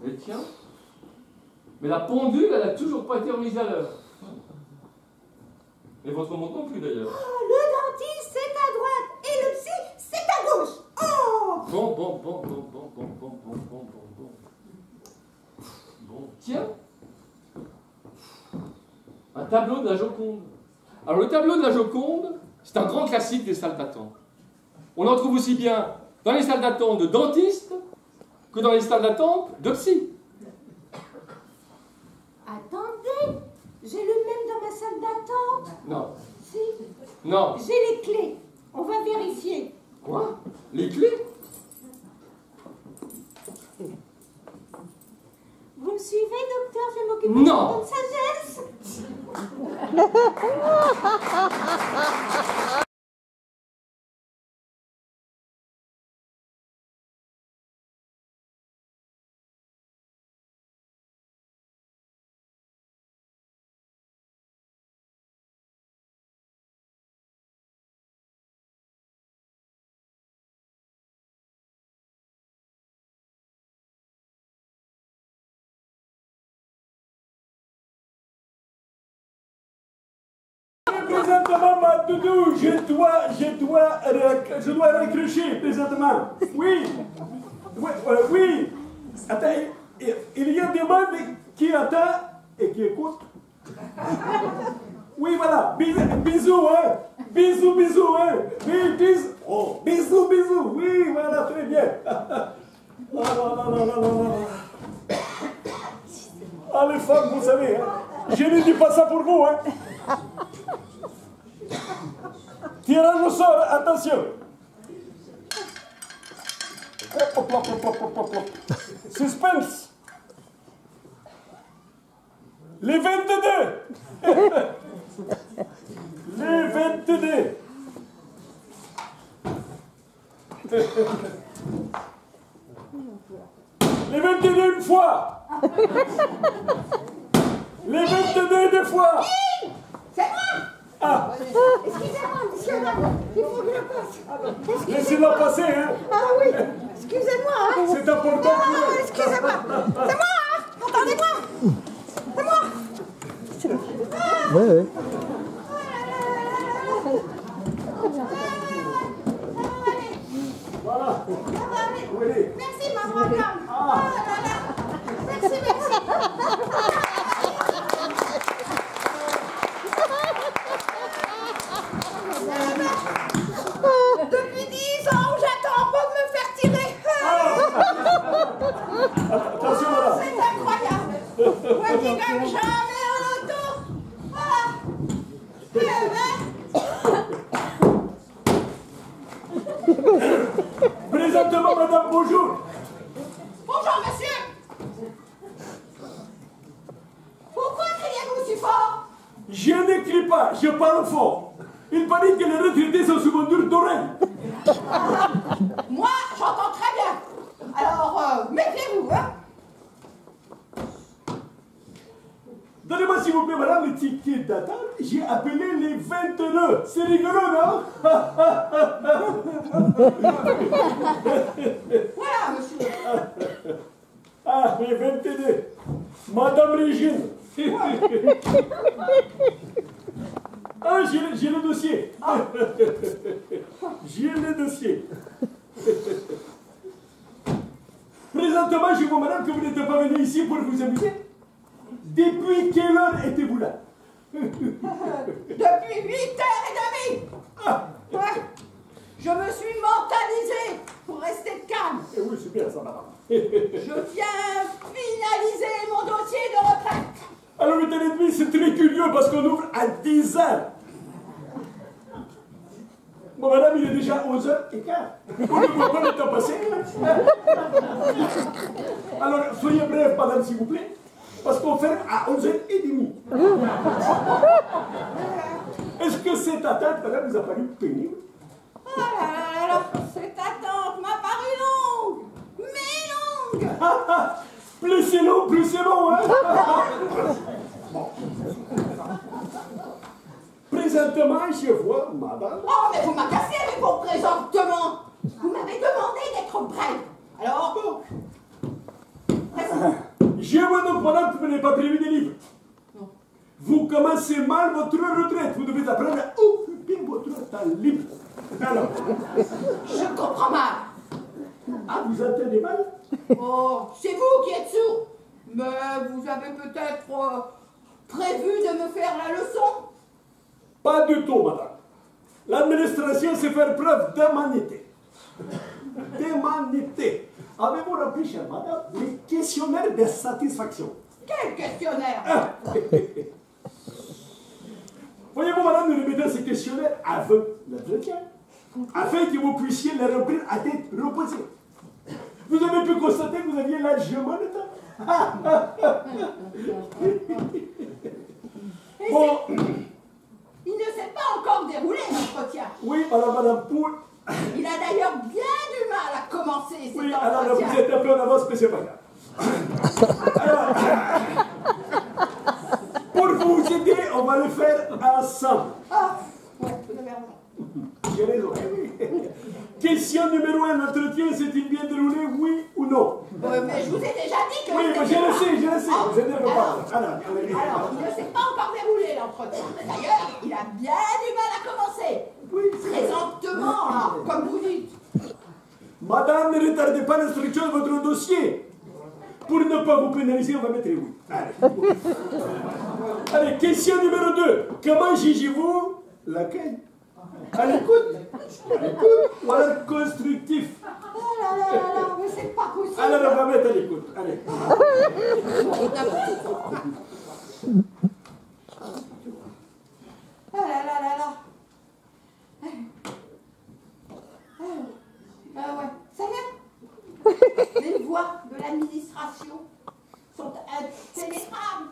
Et tiens, mais la pendule, elle n'a toujours pas été remise à l'heure. Et votre montre non plus, d'ailleurs. Oh, le dentiste, c'est à droite et le psy, c'est à gauche. Oh. Bon. Bon, tiens. Un tableau de la Joconde. Alors, le tableau de la Joconde, c'est un grand classique des salles d'attente. On en trouve aussi bien dans les salles d'attente de dentistes que dans les salles d'attente de psy. Attendez, j'ai le même dans ma salle d'attente. Non. Si, Non. j'ai les clés. On va vérifier. Quoi? Les clés? Vous me suivez, docteur? Je m'occupe Non. de votre sagesse. Présentement, ma doudou, je dois raccrocher présentement. Oui. Oui. Attends, il y a des monde qui attend et qui écoute. Oui, voilà. Bisous, hein. Bisous, hein. Oui, bisous. Oh, bisous. Oui, voilà, très bien. Ah, les femmes, vous savez, hein. Je ne dis pas ça pour vous, hein. Tirage au sort, attention. Hop. Suspense. Les 22. Les 22. Les 22 une fois. Les 22 deux fois. C'est moi. Ah, Excusez-moi, il faut que je passe. laissez-la passer, hein. Ah oui, excusez-moi. Hein. C'est important. Ah, excusez-moi. C'est moi, hein. Entendez-moi. C'est moi. Ouais. Voilà. Ça va aller. Oui. Merci, maman. Oh là là. Merci. Depuis 10 ans, j'attends pas de me faire tirer. Attention, voilà. C'est incroyable. Moi qui gagne jamais en auto. Ah. Présentement, madame, bonjour. Bonjour, monsieur. Pourquoi criez-vous si fort? Je ne crie pas, je parle fort. Il paraît que les retraités sont sous mesure d'oreille. Moi, j'entends très bien. Alors, méfiez-vous, hein. Donnez-moi s'il vous plaît, madame, le ticket d'attente. J'ai appelé les 29. C'est rigolo, non? Voilà, monsieur. j'ai le dossier. Présentement, je vois, madame, que vous n'êtes pas venue ici pour vous amuser. Depuis quelle heure étiez-vous là? Depuis 8h30. Ouais. Je me suis mentalisée pour rester calme. Eh oui, c'est bien ça, madame. Je viens finaliser mon dossier de retraite. Alors, 8h30, c'est très curieux parce qu'on ouvre à 10h. Bon, madame, il est déjà 11h15. On ne voit pas le temps passer. Alors, soyez bref, madame, s'il vous plaît, parce qu'on ferme à 11h30. Est-ce que cette attente, madame, vous a paru pénible? Oh là là là, cette attente m'a paru longue, mais longue. Plus c'est long, plus c'est bon, hein? Bon. Présentement, je vois, madame. Oh, mais vous m'agacez avec vos présentement. Vous m'avez demandé d'être brève. Alors, Je vois donc, madame, que vous n'avez pas prévu des livres. Non. Vous commencez mal votre retraite. Vous devez apprendre à occuper votre temps libre. Alors, je comprends mal. ah, vous entendez mal? Oh, c'est vous qui êtes sourd. Mais vous avez peut-être prévu de me faire la leçon. Pas du tout, madame. L'administration sait faire preuve d'humanité. D'humanité. Avez-vous rempli, chère madame, les questionnaires de satisfaction? Quel questionnaire? Voyez-vous, madame, nous remettons ces questionnaires avant l'entretien, afin que vous puissiez les remplir à tête reposée. Vous avez pu constater que vous aviez largement le temps. Bon. Il ne s'est pas encore déroulé l'entretien. Oui, madame Poule. Il a d'ailleurs bien du mal à commencer cet Oui, entretien. alors vous êtes un peu en avance, mais c'est pas grave. Alors, pour vous aider, on va le faire ensemble. Ah, ouais, vous avez raison. J'ai raison. Question numéro 1, l'entretien s'est-il bien déroulé, oui ou non? Mais je vous ai déjà dit que... Oui, mais je le sais, vous êtes pas. Alors, il ne s'est pas encore déroulé l'entretien. D'ailleurs, il a bien du mal à commencer. oui, Présentement, là, comme vous dites. madame, ne retardez pas l'instruction de votre dossier. Pour ne pas vous pénaliser, on va mettre oui. Allez. Allez, question numéro 2. Comment jugez-vous l'accueil? À l'écoute? Ou alors constructif? Oh là là là là, mais c'est pas possible. Alors, on va mettre à l'écoute. Allez. Oh là là là là. Ouais, ça y est. Les voix de l'administration sont impénétrables.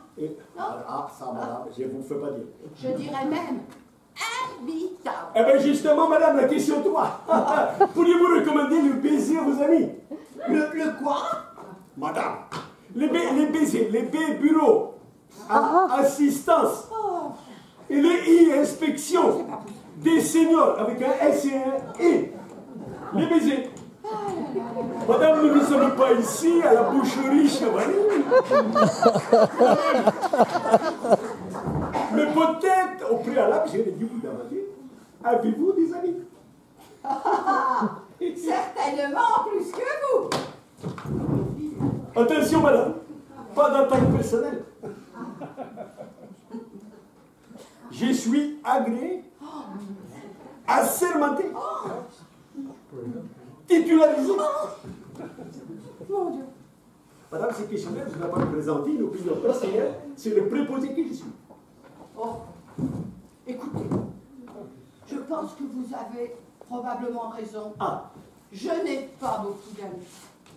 Ah, ça, madame, je ne vous fais pas dire. Je dirais même imbitables. Eh bien, justement, madame, la question 3. Pourriez-vous recommander le baiser à vos amis? Le quoi? Madame, les baisers, les bureaux, assistance, et les inspection des seniors avec un S et un E. Les baisers. Madame, nous ne sommes pas ici à la boucherie Chevalier. Mais peut-être, au préalable, j'ai dû vous demander, avez-vous des amis? Certainement plus que vous. Attention, madame, pas d'attaque personnelle. Je suis agréé, assermenté, titularisé. Mon Dieu. Madame, ces questionnaires, je ne vais pas vous présenter une opinion personnelle, c'est le préposé que je suis. Oh, écoutez, je pense que vous avez probablement raison. Ah, Je n'ai pas beaucoup d'amis.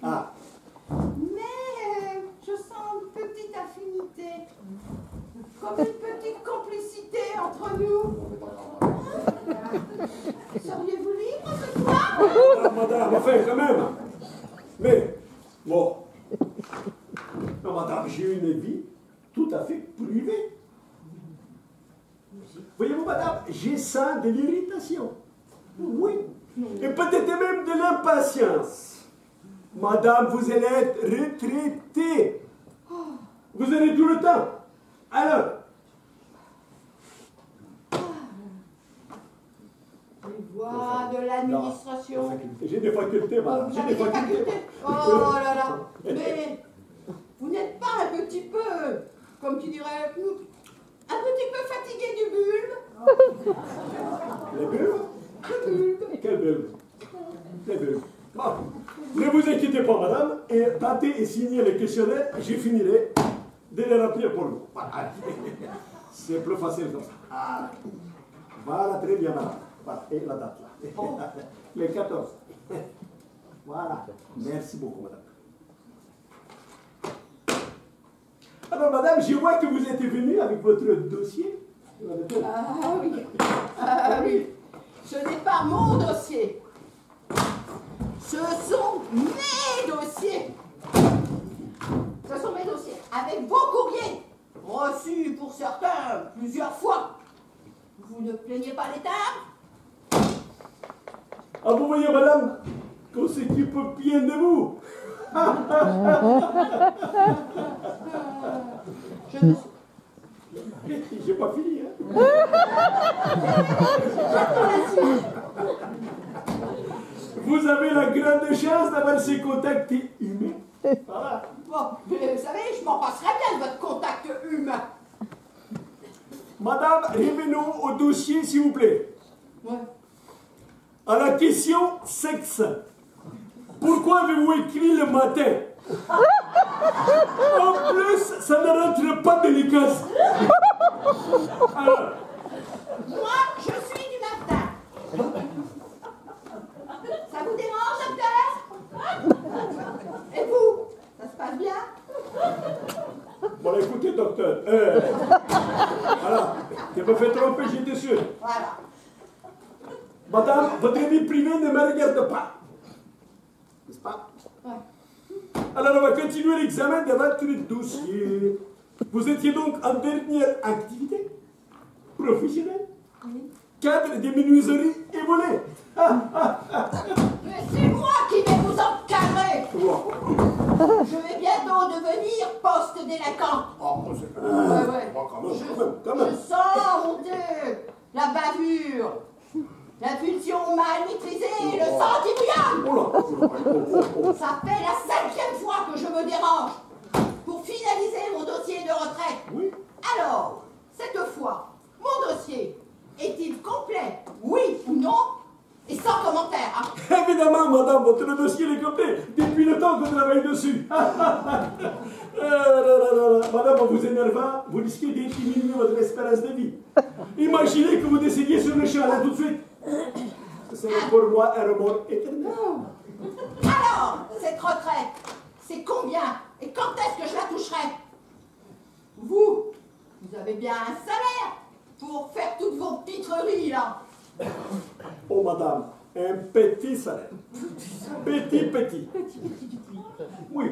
ah, Mais je sens une petite affinité, comme une petite complicité entre nous. Seriez-vous libre ce soir? ah, madame, enfin, quand même. Mais, bon. Non, madame, j'ai une vie tout à fait privée. Voyez-vous, madame, j'ai ça de l'irritation. Oui. Et peut-être même de l'impatience. Madame, vous allez être retraitée. Vous avez tout le temps. Alors. Les Quoi, de l'administration? J'ai des facultés, madame. Vous J'ai avez des des facultés. facultés? Oh là là. Mais vous n'êtes pas un petit peu, comme tu dirais, un petit peu fatigué du bulbe? Les bulbes? Le bulbe. Quel bulbe? Les bulbes. Bon. Ne vous inquiétez pas, madame, et tâtez et signez les questionnaires, j'y finirai de les remplir pour vous. Voilà. C'est plus facile comme ça. Voilà, très bien, madame. Voilà. Et la date là. Les 14. Voilà. Merci beaucoup, madame. Alors, madame, je vois que vous êtes venue avec votre dossier. Ah oui. Ah oui. Ce n'est pas mon dossier. Ce sont mes dossiers. Ce sont mes dossiers. Avec vos courriers, reçus pour certains plusieurs fois. Vous ne plaignez pas l'État? Ah, vous voyez, madame, qu'on s'équipe bien de vous. Je ne suis... J'ai pas fini, hein. Vous avez la grande chance d'avoir ces contacts humains. Voilà. Bon, mais vous savez, je m'en passerai bien de votre contact humain. Madame, revenons au dossier, s'il vous plaît. Ouais. À la question sexe. Pourquoi avez-vous écrit le matin? En plus, ça ne rentre pas dans les cases. Alors, Moi, je suis du matin. Ça vous dérange, docteur? Et vous? Ça se passe bien? bon, écoutez, docteur. Voilà, tu me fais tromper, j'étais sûr. Voilà. Madame, votre vie privée ne me regarde pas. N'est-ce pas? Ouais. Alors, on va continuer l'examen de votre dossier. Vous étiez donc en dernière activité professionnelle? Oui. Cadre des menuiseries et volets. Mais c'est moi qui vais vous encadrer. Je vais bientôt devenir poste-délinquant. Ouais. Quand même. Je sens monter la bavure, l'impulsion mal maîtrisée, le sang qui bouillonne. Ça fait la 5e fois que je me dérange pour finaliser mon dossier de retraite. Oui. Alors, cette fois, mon dossier est-il complet, oui ou non? Et sans commentaire, hein? Évidemment, madame, votre dossier est complet depuis le temps que je travaille dessus. Madame, en vous énervant, vous risquez de diminuer votre espérance de vie. Imaginez que vous décidiez sur le champ, là, tout de suite. C'est pour moi un remords éternel. Alors, cette retraite, c'est combien? Et quand est-ce que je la toucherai? Vous avez bien un salaire pour faire toutes vos pitreries, là. Oh, madame, un petit salaire. Petit. Oui.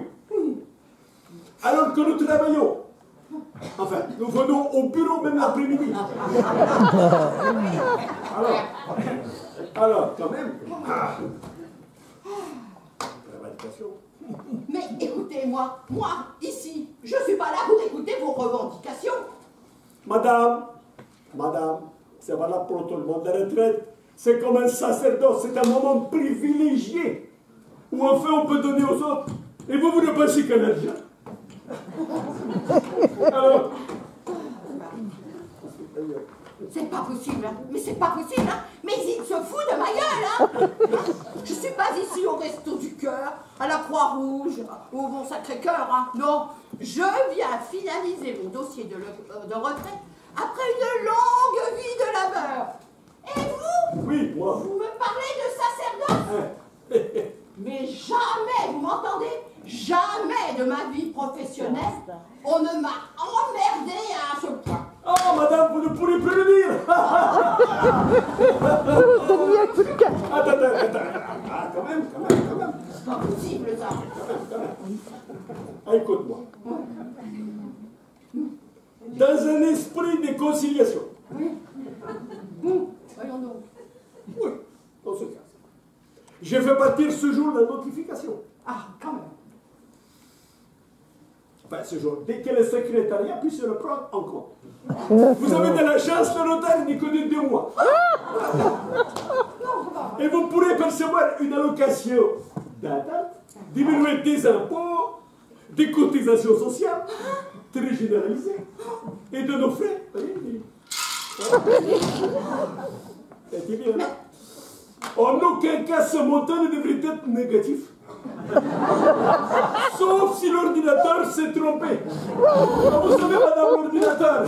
Alors que nous travaillons. Enfin, nous venons au bureau même l'après-midi. Alors, quand même. Prévarication. Mais écoutez, moi, ici, je ne suis pas là pour écouter vos revendications. Madame, c'est valable pour tout le monde. La retraite, c'est comme un sacerdoce, c'est un moment privilégié où enfin on peut donner aux autres. Et vous ne pensez qu'à l'argent. Alors, c'est pas possible, hein. Mais c'est pas possible, hein. Mais il se fout de ma gueule, hein. Je suis pas ici au Resto du Cœur, à la Croix-Rouge, au Bon Sacré-Cœur, hein. Non, je viens finaliser mon dossier de retraite après une longue vie de labeur. Et vous? oui, moi. Vous me parlez de sacerdoce? Mais jamais, vous m'entendez? Jamais de ma vie professionnelle, on ne m'a emmerdé à ce point. Oh, madame, vous ne pourrez plus le dire. Attends. Ah, quand même. C'est pas possible, ça. Ah, écoute-moi. Dans un esprit de conciliation. Voyons donc. Oui, dans ce cas. Je fais partir ce jour la notification. Ah, quand même. Enfin, ce jour, dès que le secrétariat puisse le prendre en compte. Vous avez de la chance, le notaire n'est que de 2 mois. Non, Et vous pourrez percevoir une allocation d'attente, diminuer des impôts, des cotisations sociales, très généralisées, et de nos frais. C'est bien, là. En aucun cas, ce montant ne devrait être négatif. Sauf si l'ordinateur s'est trompé. Vous savez, madame l'ordinateur.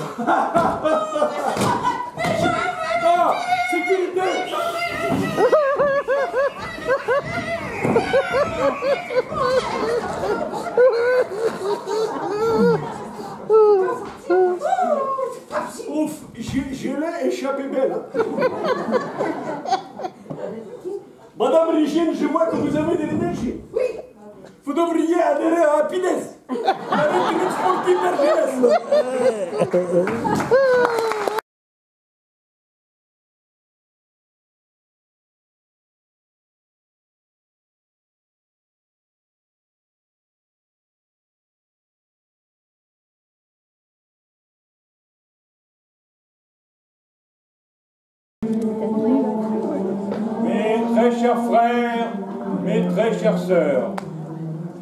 Ah, sécurité. Ouf, je l'ai échappé belle. Madame Régine, je vois que vous avez de l'énergie. Oui. Vous devriez adhérer à Happiness, avec une sportive jeunesse. Mes très chers frères, mes très chères sœurs,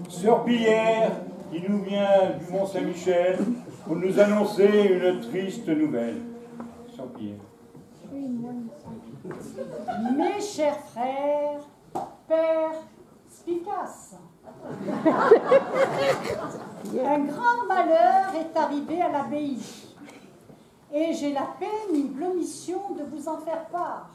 Sœur Pierre, qui nous vient du Mont-Saint-Michel, pour nous annoncer une triste nouvelle. Sœur Pierre. Mes chers frères, Père Spicace, un grand malheur est arrivé à l'abbaye, et j'ai la pénible mission de vous en faire part.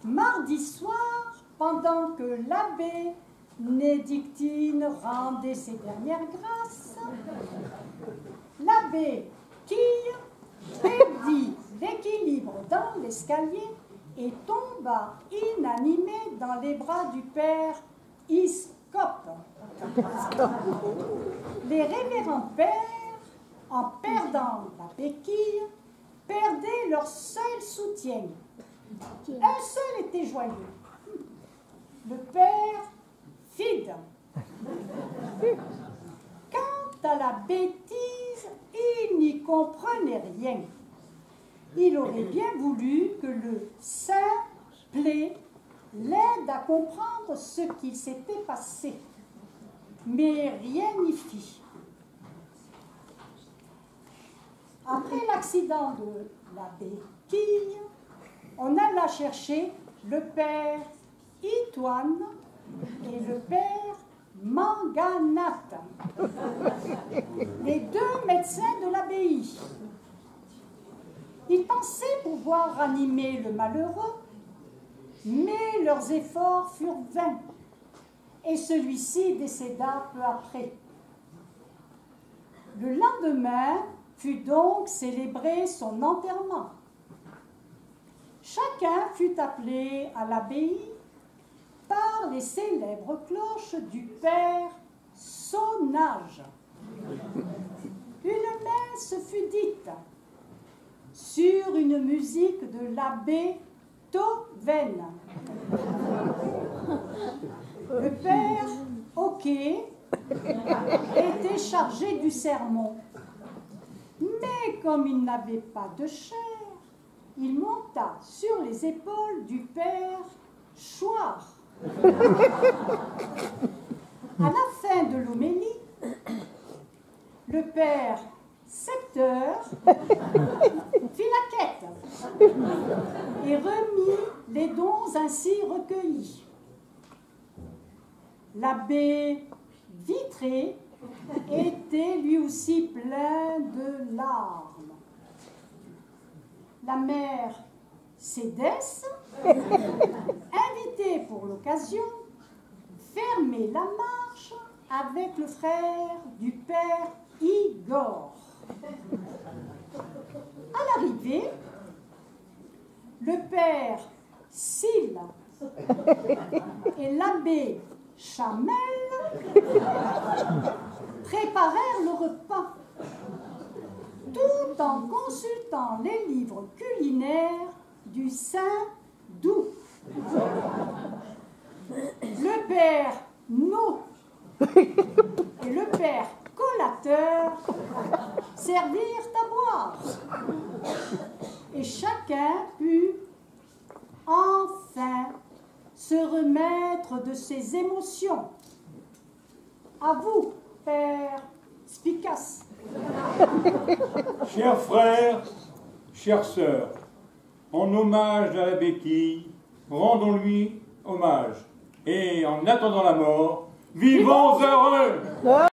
Mardi soir, pendant que l'abbé Nédictine rendait ses dernières grâces, l'abbé Quille perdit l'équilibre dans l'escalier et tomba inanimé dans les bras du père Iscope. Les révérends pères, en perdant la béquille, perdaient leur seul soutien. Un seul était joyeux, le père Fide. Quant à la bêtise, il n'y comprenait rien. Il aurait bien voulu que le saint Plé l'aide à comprendre ce qu'il s'était passé, mais rien n'y fit. Après l'accident de la béquille, on alla chercher le père Itoine et le père Manganate, les deux médecins de l'abbaye. Ils pensaient pouvoir ranimer le malheureux, mais leurs efforts furent vains, et celui-ci décéda peu après. Le lendemain fut donc célébré son enterrement. Chacun fut appelé à l'abbaye par les célèbres cloches du père Sonnage. Une messe fut dite sur une musique de l'abbé Tauven. Le père Hoquet était chargé du sermon, mais comme il n'avait pas de chair, il monta sur les épaules du père Chouard. À la fin de l'homélie, le père Scepteur fit la quête et remit les dons ainsi recueillis. L'abbé Vitré était lui aussi plein de larmes. La mère Cédès, invitée pour l'occasion, fermait la marche avec le frère du père Igor. À l'arrivée, le père Sylle et l'abbé Chamel préparèrent le repas, tout en consultant les livres culinaires du Saint Doux. Le père No et le père Collateur servirent à boire, et chacun put enfin se remettre de ses émotions. À vous, père Spicace. Chers frères, chères sœurs, en hommage à la béquille, rendons-lui hommage. Et en attendant la mort, vivons heureux!